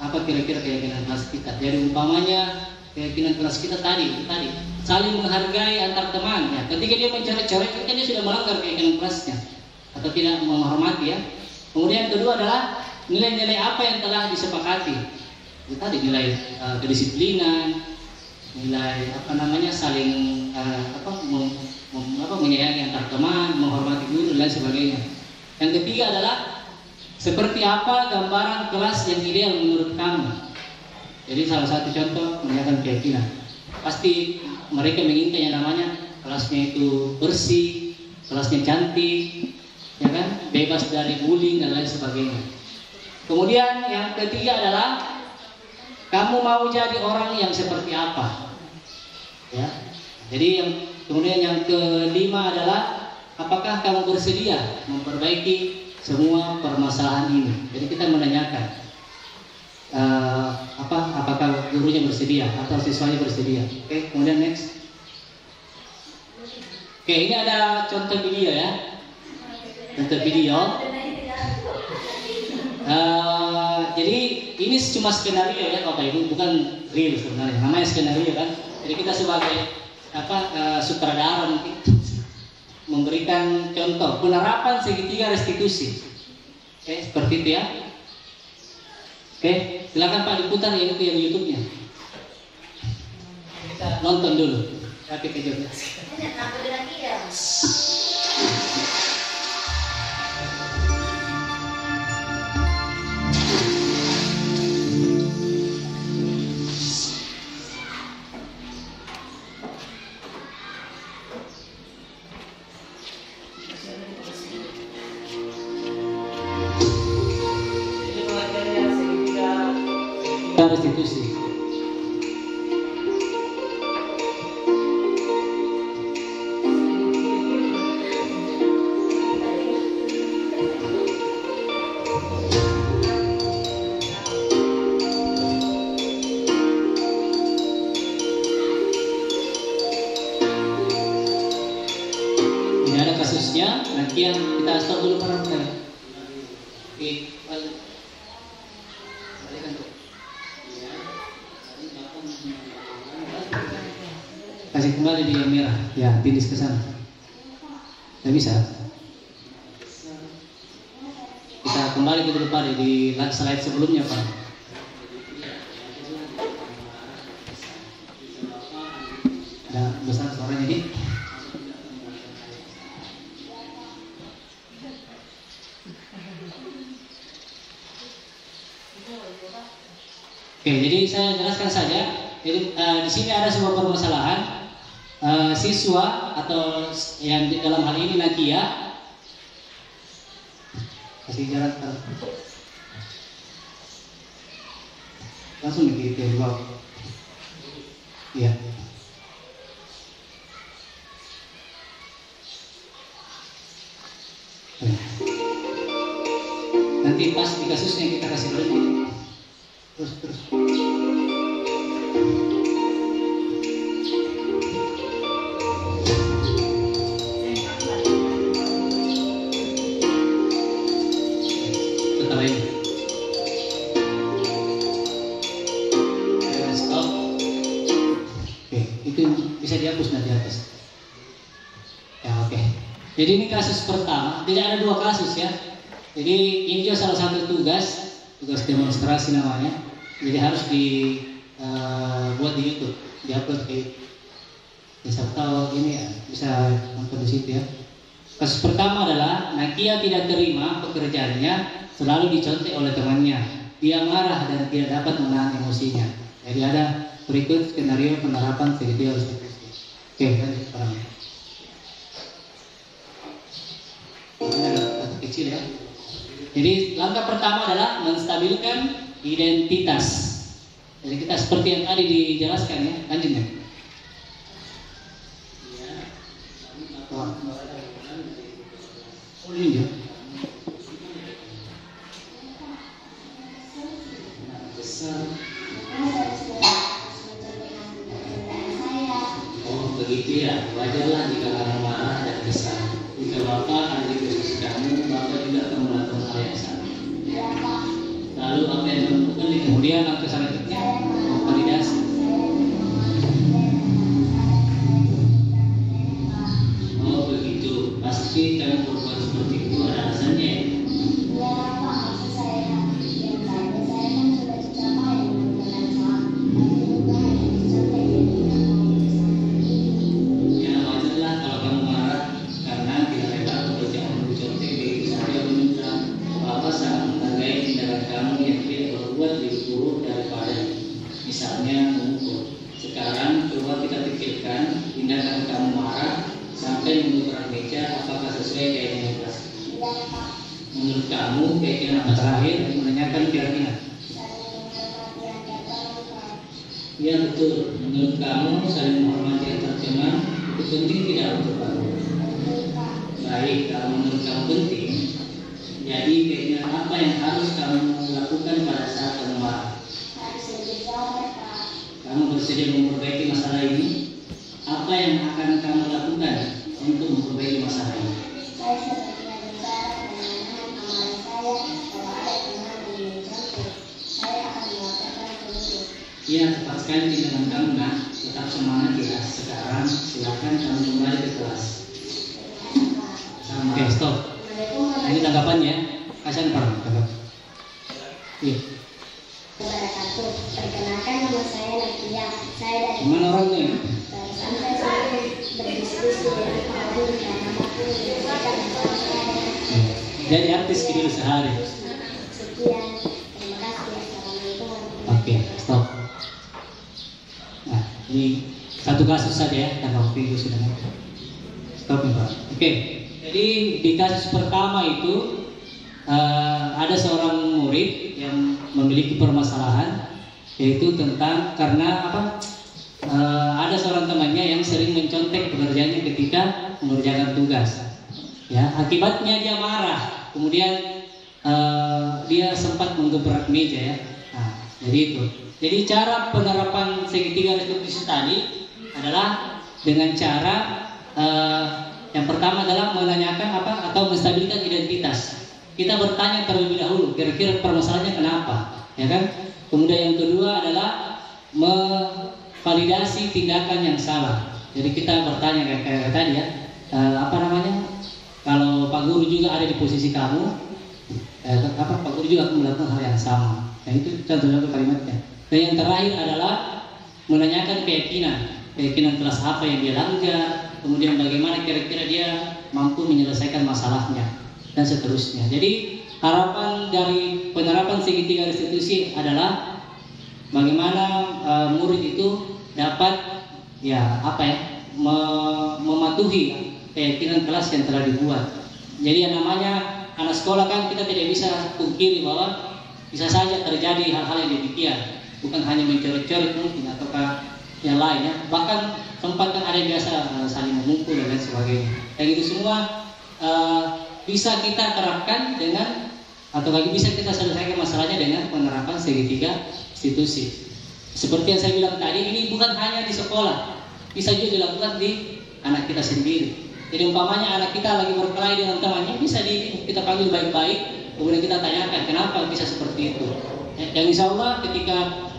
Apa kira-kira keyakinan kelas kita? Jadi umpamanya keyakinan kelas kita tadi saling menghargai antar teman. Ya. Ketika dia mencoret-coret, kan dia sudah melanggar keyakinan kelasnya atau tidak menghormati ya. Kemudian yang kedua adalah nilai-nilai apa yang telah disepakati. Itu tadi nilai kedisiplinan, nilai saling menyayangi antar teman, menghormati guru dan lain sebagainya. Yang ketiga adalah seperti apa gambaran kelas yang ideal menurut kamu. Jadi salah satu contoh menanyakan keyakinan. Pasti mereka menginginkan yang namanya kelasnya itu bersih, kelasnya cantik, ya kan, bebas dari bullying dan lain sebagainya. Kemudian yang ketiga adalah kamu mau jadi orang yang seperti apa, ya. Jadi kemudian yang kelima adalah apakah kamu bersedia memperbaiki semua permasalahan ini. Jadi kita menanyakan apakah gurunya bersedia atau siswanya bersedia. Oke, kemudian next. Oke, ini ada contoh video ya. Contoh video. Jadi ini cuma skenario ya Bapak Ibu, bukan real sebenarnya. Namanya skenario kan. Jadi kita sebagai sutradara mungkin memberikan contoh penerapan segitiga restitusi. Oke, seperti itu ya. Oke, silakan Pak diputar ya itu yang YouTube-nya. Kita nonton dulu. Tapi kejadian. Restitusi. Ini ada kasusnya, nanti yang kita stop dulu para kasih kembali di yang merah, ya tilis ke sana. Tidak bisa. Kita kembali ke depan di slide sebelumnya Pak. Ada besar suaranya ini. Oke, jadi saya jelaskan saja. Jadi di sini ada sebuah permasalahan. Siswa atau yang dalam hal ini Nakia kasih jarak langsung ke bawah. Iya. Nanti pas di kasusnya kita kasih berhenti. Terus. Bisa dihapus nanti atas. Ya oke. Jadi ini kasus pertama. Tidak ada dua kasus ya. Jadi ini juga salah satu tugas demonstrasi namanya. Jadi harus dibuat di YouTube, diupload ke YouTube. Bisa tahu ini ya, bisa nonton di situ ya. Kasus pertama adalah Nakia tidak terima pekerjaannya, selalu dicontek oleh temannya. Dia marah dan tidak dapat menahan emosinya. Jadi ada berikut skenario penerapan segitiga restitusi. Oke, lanjut sekarang. Ini ada satu kecil ya. Jadi langkah pertama adalah menstabilkan identitas. Jadi kita seperti yang tadi dijelaskan ya, lanjut ya. Oh ini ya. Begitu ya, wajarlah jika kamu marah dan kesal. Jika Bapak ada di posisi kamu, Bapak juga akan melakukan hal yang sama. Lalu apa yang dilakukan? Kemudian langkah selanjutnya validasi. Oh begitu, pasti kamu berbuat seperti itu ada alasannya. Misalnya mengukur. Sekarang coba kita pikirkan tindakan kamu marah sampai memutar meja, apakah sesuai keinginan klasik? Menurut kamu keinginan apa terakhir menanyakan keyakinan? Ya betul. Menurut kamu saling menghormati antar teman itu penting tidak untuk kamu? Baik, kalau menurut kamu penting, jadi keinginan apa yang harus kamu lakukan pada saat kamu marah? Kamu bersedia memperbaiki masalah ini? Apa yang akan kamu lakukan untuk memperbaiki masalah ini? Iya, tepat sekali dengan kamu, Nak. Tetap semangat ya. Sekarang silakan kamu kembali ke kelas. Oke, stop. Ini tanggapannya. Hasan Par, tanggapan. Iya. Perkenalkan, nama saya Nakia. Saya dari Mana orangnya? barusan saya sering berdiskusi dengan kamu karena aku Jadi artis video sehari. sekian. Terima kasih. Assalamualaikum. Oke, stop. Nah, ini satu kasus saja ya, karena waktu itu sudah stop ya Pak. Oke, jadi di kasus pertama itu ada seorang murid yang memiliki permasalahan, yaitu tentang karena apa? Ada seorang temannya yang sering mencontek pekerjaannya ketika mengerjakan tugas. Ya, akibatnya dia marah, kemudian dia sempat menggebrak meja ya. Nah, jadi itu. Jadi cara penerapan segitiga restitusi tadi adalah dengan cara yang pertama adalah menanyakan apa atau menstabilkan identitas. Kita bertanya terlebih dahulu, kira-kira permasalahannya kenapa, ya kan? Kemudian yang kedua adalah memvalidasi tindakan yang salah. Jadi kita bertanya kayak tadi ya, apa namanya? Kalau Pak Guru juga ada di posisi kamu, Pak Guru juga akan melakukan hal yang sama. Nah itu contoh-contoh kalimatnya. Dan yang terakhir adalah menanyakan keyakinan kelas apa yang dia langgar, kemudian bagaimana kira-kira dia mampu menyelesaikan masalahnya, dan seterusnya. Jadi harapan dari penerapan segitiga restitusi adalah bagaimana murid itu dapat mematuhi keyakinan kelas yang telah dibuat. Jadi yang namanya anak sekolah kan kita tidak bisa pungkiri bahwa bisa saja terjadi hal-hal yang demikian, bukan hanya mencoret-coret mungkin ataukah yang lainnya. Bahkan tempat kan ada yang biasa saling memukul dan lain sebagainya. Dan itu semua bisa kita terapkan dengan atau lagi bisa kita selesaikan masalahnya dengan penerapan segitiga restitusi. Seperti yang saya bilang tadi, ini bukan hanya di sekolah, bisa juga dilakukan di anak kita sendiri. Jadi umpamanya anak kita lagi berkelahi dengan temannya, bisa kita panggil baik-baik, kemudian kita tanyakan kenapa bisa seperti itu. Yang insya Allah ketika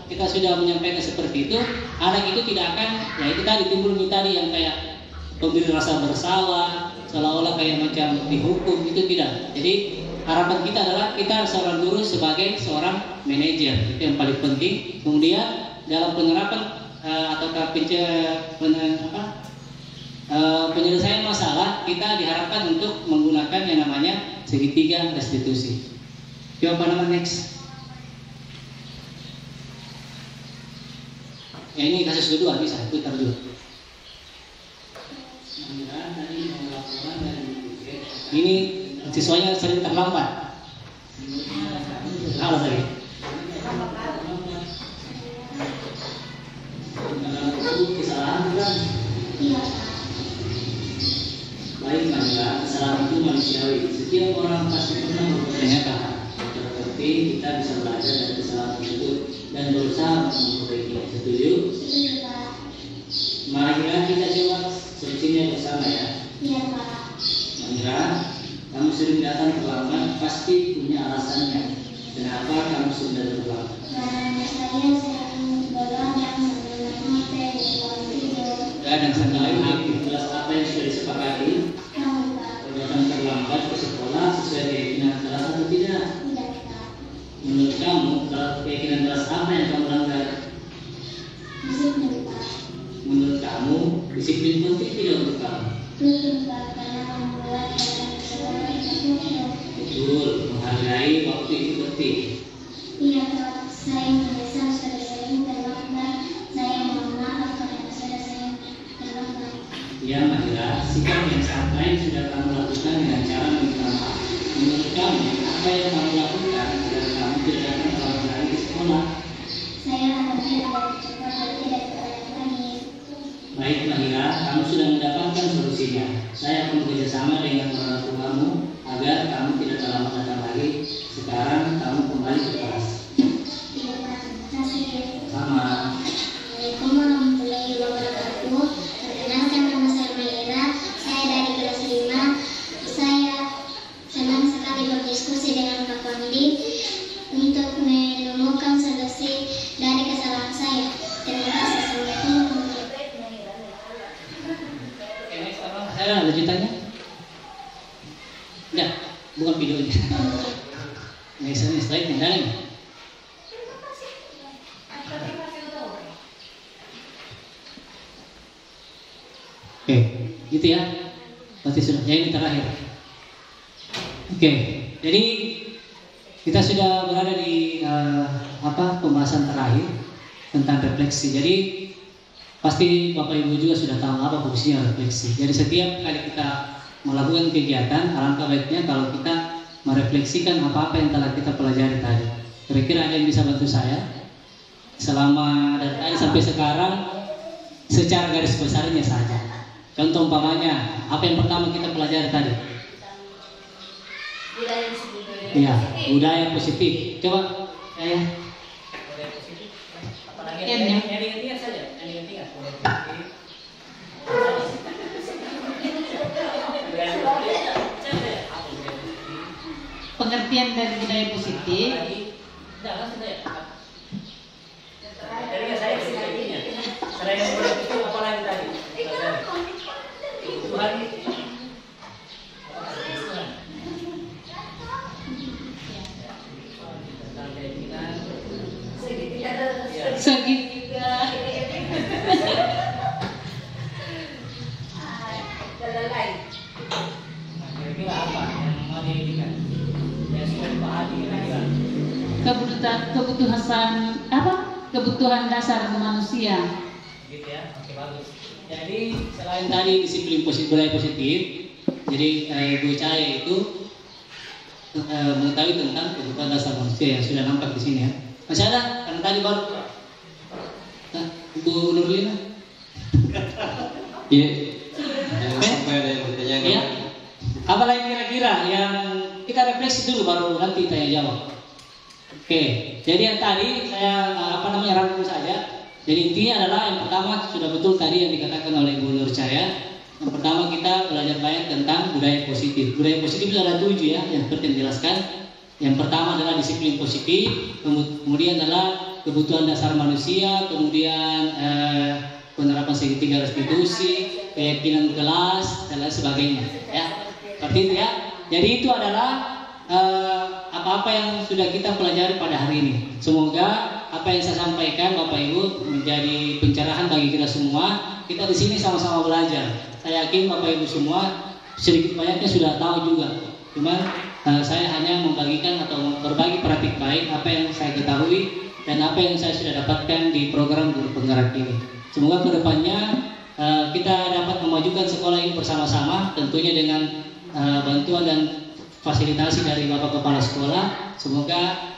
kita sudah menyampaikan seperti itu, anak itu tidak akan, ya itu tadi timbul tadi yang kayak memberi rasa bersalah, seolah-olah kayak macam dihukum, itu tidak. Jadi harapan kita adalah kita seorang guru sebagai seorang manajer, itu yang paling penting. Kemudian dalam penerapan penyelesaian masalah, kita diharapkan untuk menggunakan yang namanya segitiga restitusi. Coba nama next. Ya, ini kasus kedua, bisa putar dulu. Ini siswanya sering terlambat. Halo tadi. Kesalahan kan? Iya. Baik, maka kesalahan itu manusiawi. Setiap orang pasti pernah mempertanyakan. Tetapi kita bisa belajar dari kesalahan tersebut dan berusaha memperbaikinya. Setuju? Setuju, Pak. Mari kita coba solusinya bersama ya. Iya, Pak. Mira, kamu sering datang terlambat, pasti punya alasannya. Kenapa kamu sudah terlambat? Karena saya sering begadang menggunakan HP dan tidur. Dan yang lain aktivitas apa yang sudah disepakati? Kamu, Pak. Datang terlambat ke sekolah sesuai keyakinan kelas atau tidak? Tidak, Pak. Menurut kamu, keyakinan kelas apa yang kamu langgar? Disiplin, Pak. Menurut kamu, disiplin penting tidak untuk kamu? Betul, Pak. Karena membuat datang ke sekolah tidak mudah. Betul, menghargai waktu itu penting. Iya, Pak. Saya menyesal sudah sering terlambat. Saya mohon maaf karena sudah sering terlambat. Ya, Mahira, sikap yang santai sudah kamu lakukan dengan cara meminta maaf. Menurut kamu, apa yang kamu lakukan agar kamu tidak akan terlambat lagi ke sekolah? Saya akan belajar cepat dan tidak terulang lagi. Baik, Mahira, kamu sudah mendapatkan solusinya. Saya akan bekerjasama dengan orang tuamu agar kamu tidak terlambat datang lagi. Sekarang kamu kembali ke kelas. Iya, Pak. Terima kasih. Sama. Assalamualaikum warahmatullahi wabarakatuh. Perkenalkan, nama saya Mayra. Saya dari kelas 5. Saya senang sekali berdiskusi dengan Kak Kondi untuk menemukan solusi dari kesalahan saya. ada lanjutannya? Enggak, bukan videonya. Nah, ini slide-nya dalam. Oke, gitu ya. Pasti sudah. Ya, ini terakhir. Oke, jadi kita sudah berada di pembahasan terakhir tentang refleksi. Jadi pasti Bapak Ibu juga sudah tahu apa fungsinya refleksi. Jadi setiap kali kita melakukan kegiatan, alangkah baiknya kalau kita merefleksikan apa-apa yang telah kita pelajari tadi. Kira-kira ada yang bisa bantu saya? Selama dari tadi sampai sekarang, secara garis besarnya saja. Contoh umpamanya, apa yang pertama kita pelajari tadi? Budaya positif. Iya, budaya positif. Coba saya. N-nya. Saja. Pengertian dari budaya positif. Segitiga. Kebutuhan dasar manusia. Gitu ya, oke bagus. Jadi selain tadi disiplin budaya positif, jadi Ibu Cahaya itu mengetahui tentang kebutuhan dasar manusia yang sudah nampak di sini ya. Masih ada? Karena tadi baru Ibu Nurlina. Iya. Sampai ada yang bertanya. Ya. Apa lagi kira-kira yang kita refleksi dulu baru nanti tanya jawab. Oke, jadi yang tadi saya rangkum saja. Jadi intinya adalah yang pertama sudah betul tadi yang dikatakan oleh Ibu Nur Cahaya. Yang pertama kita belajar banyak tentang budaya positif. Budaya positif itu ada 7 ya, yang seperti yang dijelaskan. Yang pertama adalah disiplin positif, kemudian adalah kebutuhan dasar manusia, kemudian penerapan segitiga restitusi, keyakinan kelas dan lain sebagainya. Ya, seperti itu ya. Jadi itu adalah apa-apa yang sudah kita pelajari pada hari ini. Semoga apa yang saya sampaikan Bapak Ibu menjadi pencerahan bagi kita semua. Kita di sini sama-sama belajar. Saya yakin Bapak Ibu semua sedikit banyaknya sudah tahu juga. Cuman saya hanya membagikan atau berbagi praktik baik apa yang saya ketahui dan apa yang saya sudah dapatkan di program Guru Penggerak ini. Semoga kedepannya kita dapat memajukan sekolah ini bersama-sama, tentunya dengan bantuan dan fasilitasi dari Bapak Kepala Sekolah. Semoga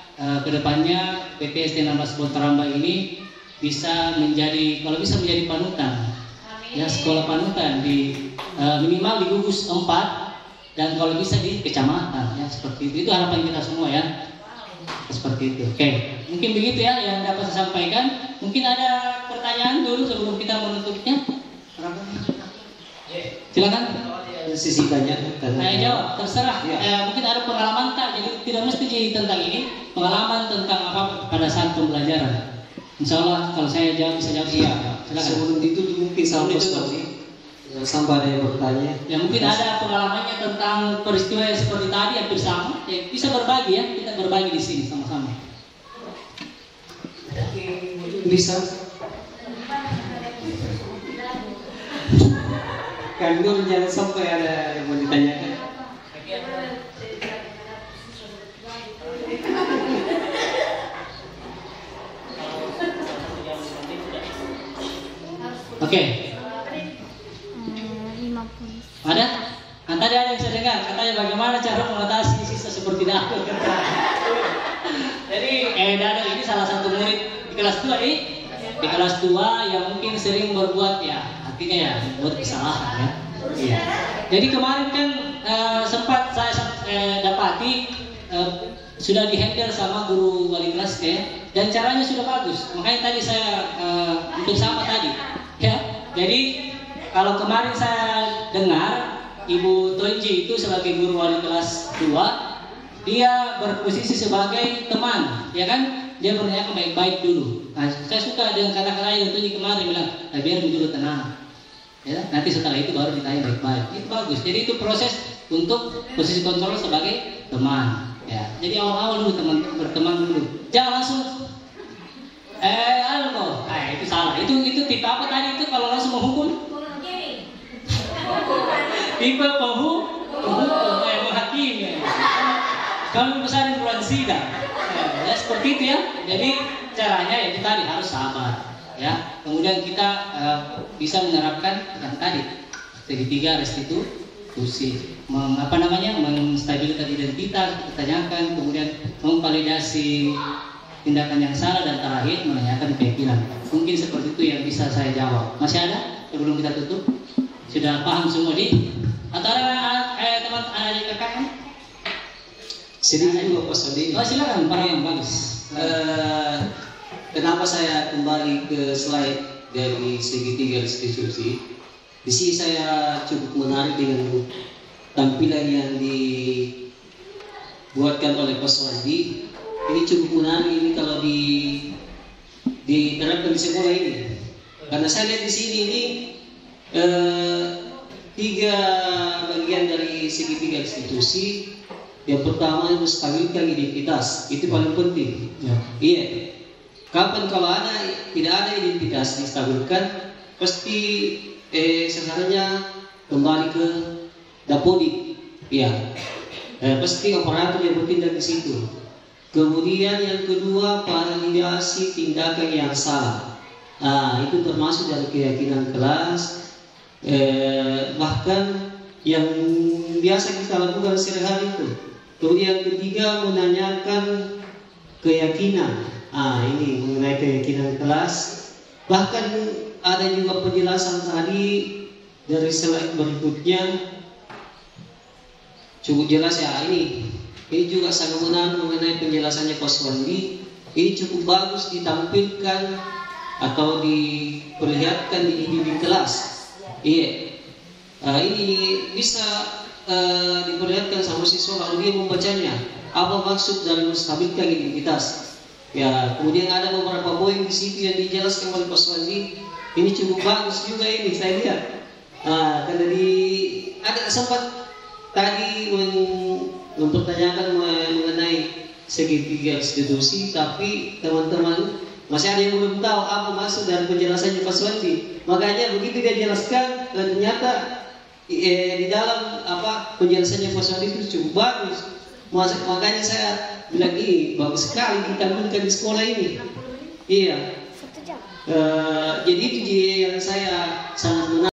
kedepannya PT SDN 16 Bontaramba ini bisa menjadi, kalau bisa menjadi panutan. Amin. Ya, sekolah panutan di minimal di gugus 4 dan kalau bisa di kecamatan ya, seperti itu. Itu harapan kita semua ya. Seperti itu. Oke, mungkin begitu ya yang dapat saya sampaikan. Mungkin ada pertanyaan dulu sebelum kita menutupnya. Silakan. Sisi tanya. Saya jawab, terserah. Ya. Mungkin ada pengalaman tak, jadi tidak mesti tentang ini. Pengalaman tentang apa pada saat pembelajaran. Insya Allah kalau saya jawab bisa jawab. Iya. Silakan. Sebelum itu mungkin sampai ada yang bertanya. Ya mungkin ada pengalamannya tentang peristiwa yang seperti tadi hampir sama. Ya, bisa berbagi ya, kita berbagi di sini sama-sama. Bisa. Kan Nur jangan sampai ada yang mau ditanyakan. Oke. Ada? Kan tadi ada yang saya dengar katanya bagaimana cara mengatasi sisa seperti dahulu. Jadi Dada ini salah satu murid di kelas 2 nih. Di kelas 2 yang mungkin sering berbuat ya, artinya ya membuat kesalahan ya. Iya. Jadi kemarin kan sempat saya dapati sudah dihandle sama guru wali kelasnya dan caranya sudah bagus. Makanya tadi saya hampir sama tadi. Ya. Jadi kalau kemarin saya dengar Ibu Tonji itu sebagai guru wali kelas 2, dia berposisi sebagai teman, ya kan? Dia menanyakan baik-baik dulu. Nah, saya suka dengan kata-kata yang Tonji kemarin bilang, biar dulu tenang. Ya, nanti setelah itu baru ditanya baik-baik. Itu bagus. Jadi itu proses untuk posisi kontrol sebagai teman. Ya, jadi awal-awal dulu teman berteman dulu. Jangan langsung halo, itu salah. Itu tipe apa tadi itu kalau langsung menghukum? Tipe penghukum, menghakimi. Kalau besar bulan sidang, ya seperti itu ya. Jadi caranya itu tadi harus sabar, ya. Kemudian kita bisa menerapkan yang tadi segitiga restitusi, menstabilkan identitas, ditanyakan, kemudian memvalidasi tindakan yang salah, dan terakhir menanyakan keyakinan. Mungkin seperti itu yang bisa saya jawab. Masih ada sebelum kita tutup? Sudah paham semua di antara teman anak kakak? Sedikit juga Pak Sodi. Oh silakan, para yang bagus. Kenapa saya kembali ke slide dari segitiga restitusi? Di sini saya cukup menarik dengan tampilan yang dibuatkan oleh Pak Sodi. Ini cukup menarik ini kalau diterapkan di sekolah ini. Karena saya lihat di sini ini 3 bagian dari segitiga restitusi. Yang pertama itu stabilkan identitas, itu paling penting. Ya. Iya. Kapan kalau tidak ada identitas distabilkan, pasti sasarannya kembali ke dapodik. Iya. Pasti operator yang bertindak di situ. Kemudian yang kedua, validasi tindakan yang salah. Itu termasuk dari keyakinan kelas, bahkan yang biasa kita lakukan sehari-hari itu. Kemudian yang ketiga, menanyakan keyakinan. Ini mengenai keyakinan kelas. Bahkan ada juga penjelasan tadi dari slide berikutnya. Cukup jelas ya ini. Ini juga sangat menarik mengenai penjelasannya Pak Suwandi. Ini cukup bagus ditampilkan atau diperlihatkan di kelas. Iya. Ini bisa diperlihatkan sama siswa kalau dia membacanya. Apa maksud dari menstabilkan identitas? Ya, kemudian ada beberapa poin di situ yang dijelaskan oleh Pak Suwandi. Ini cukup bagus juga ini saya lihat. Karena ada sempat tadi mempertanyakan mengenai segitiga restitusi, tapi teman-teman masih ada yang belum tahu apa maksud dari penjelasannya Pak Suwandi. Makanya begitu dia jelaskan, ternyata di dalam penjelasannya Pak Suwandi itu cukup bagus. Makanya saya bilang ini bagus sekali ditampilkan di sekolah ini. Iya. Jadi itu yang saya sangat menarik.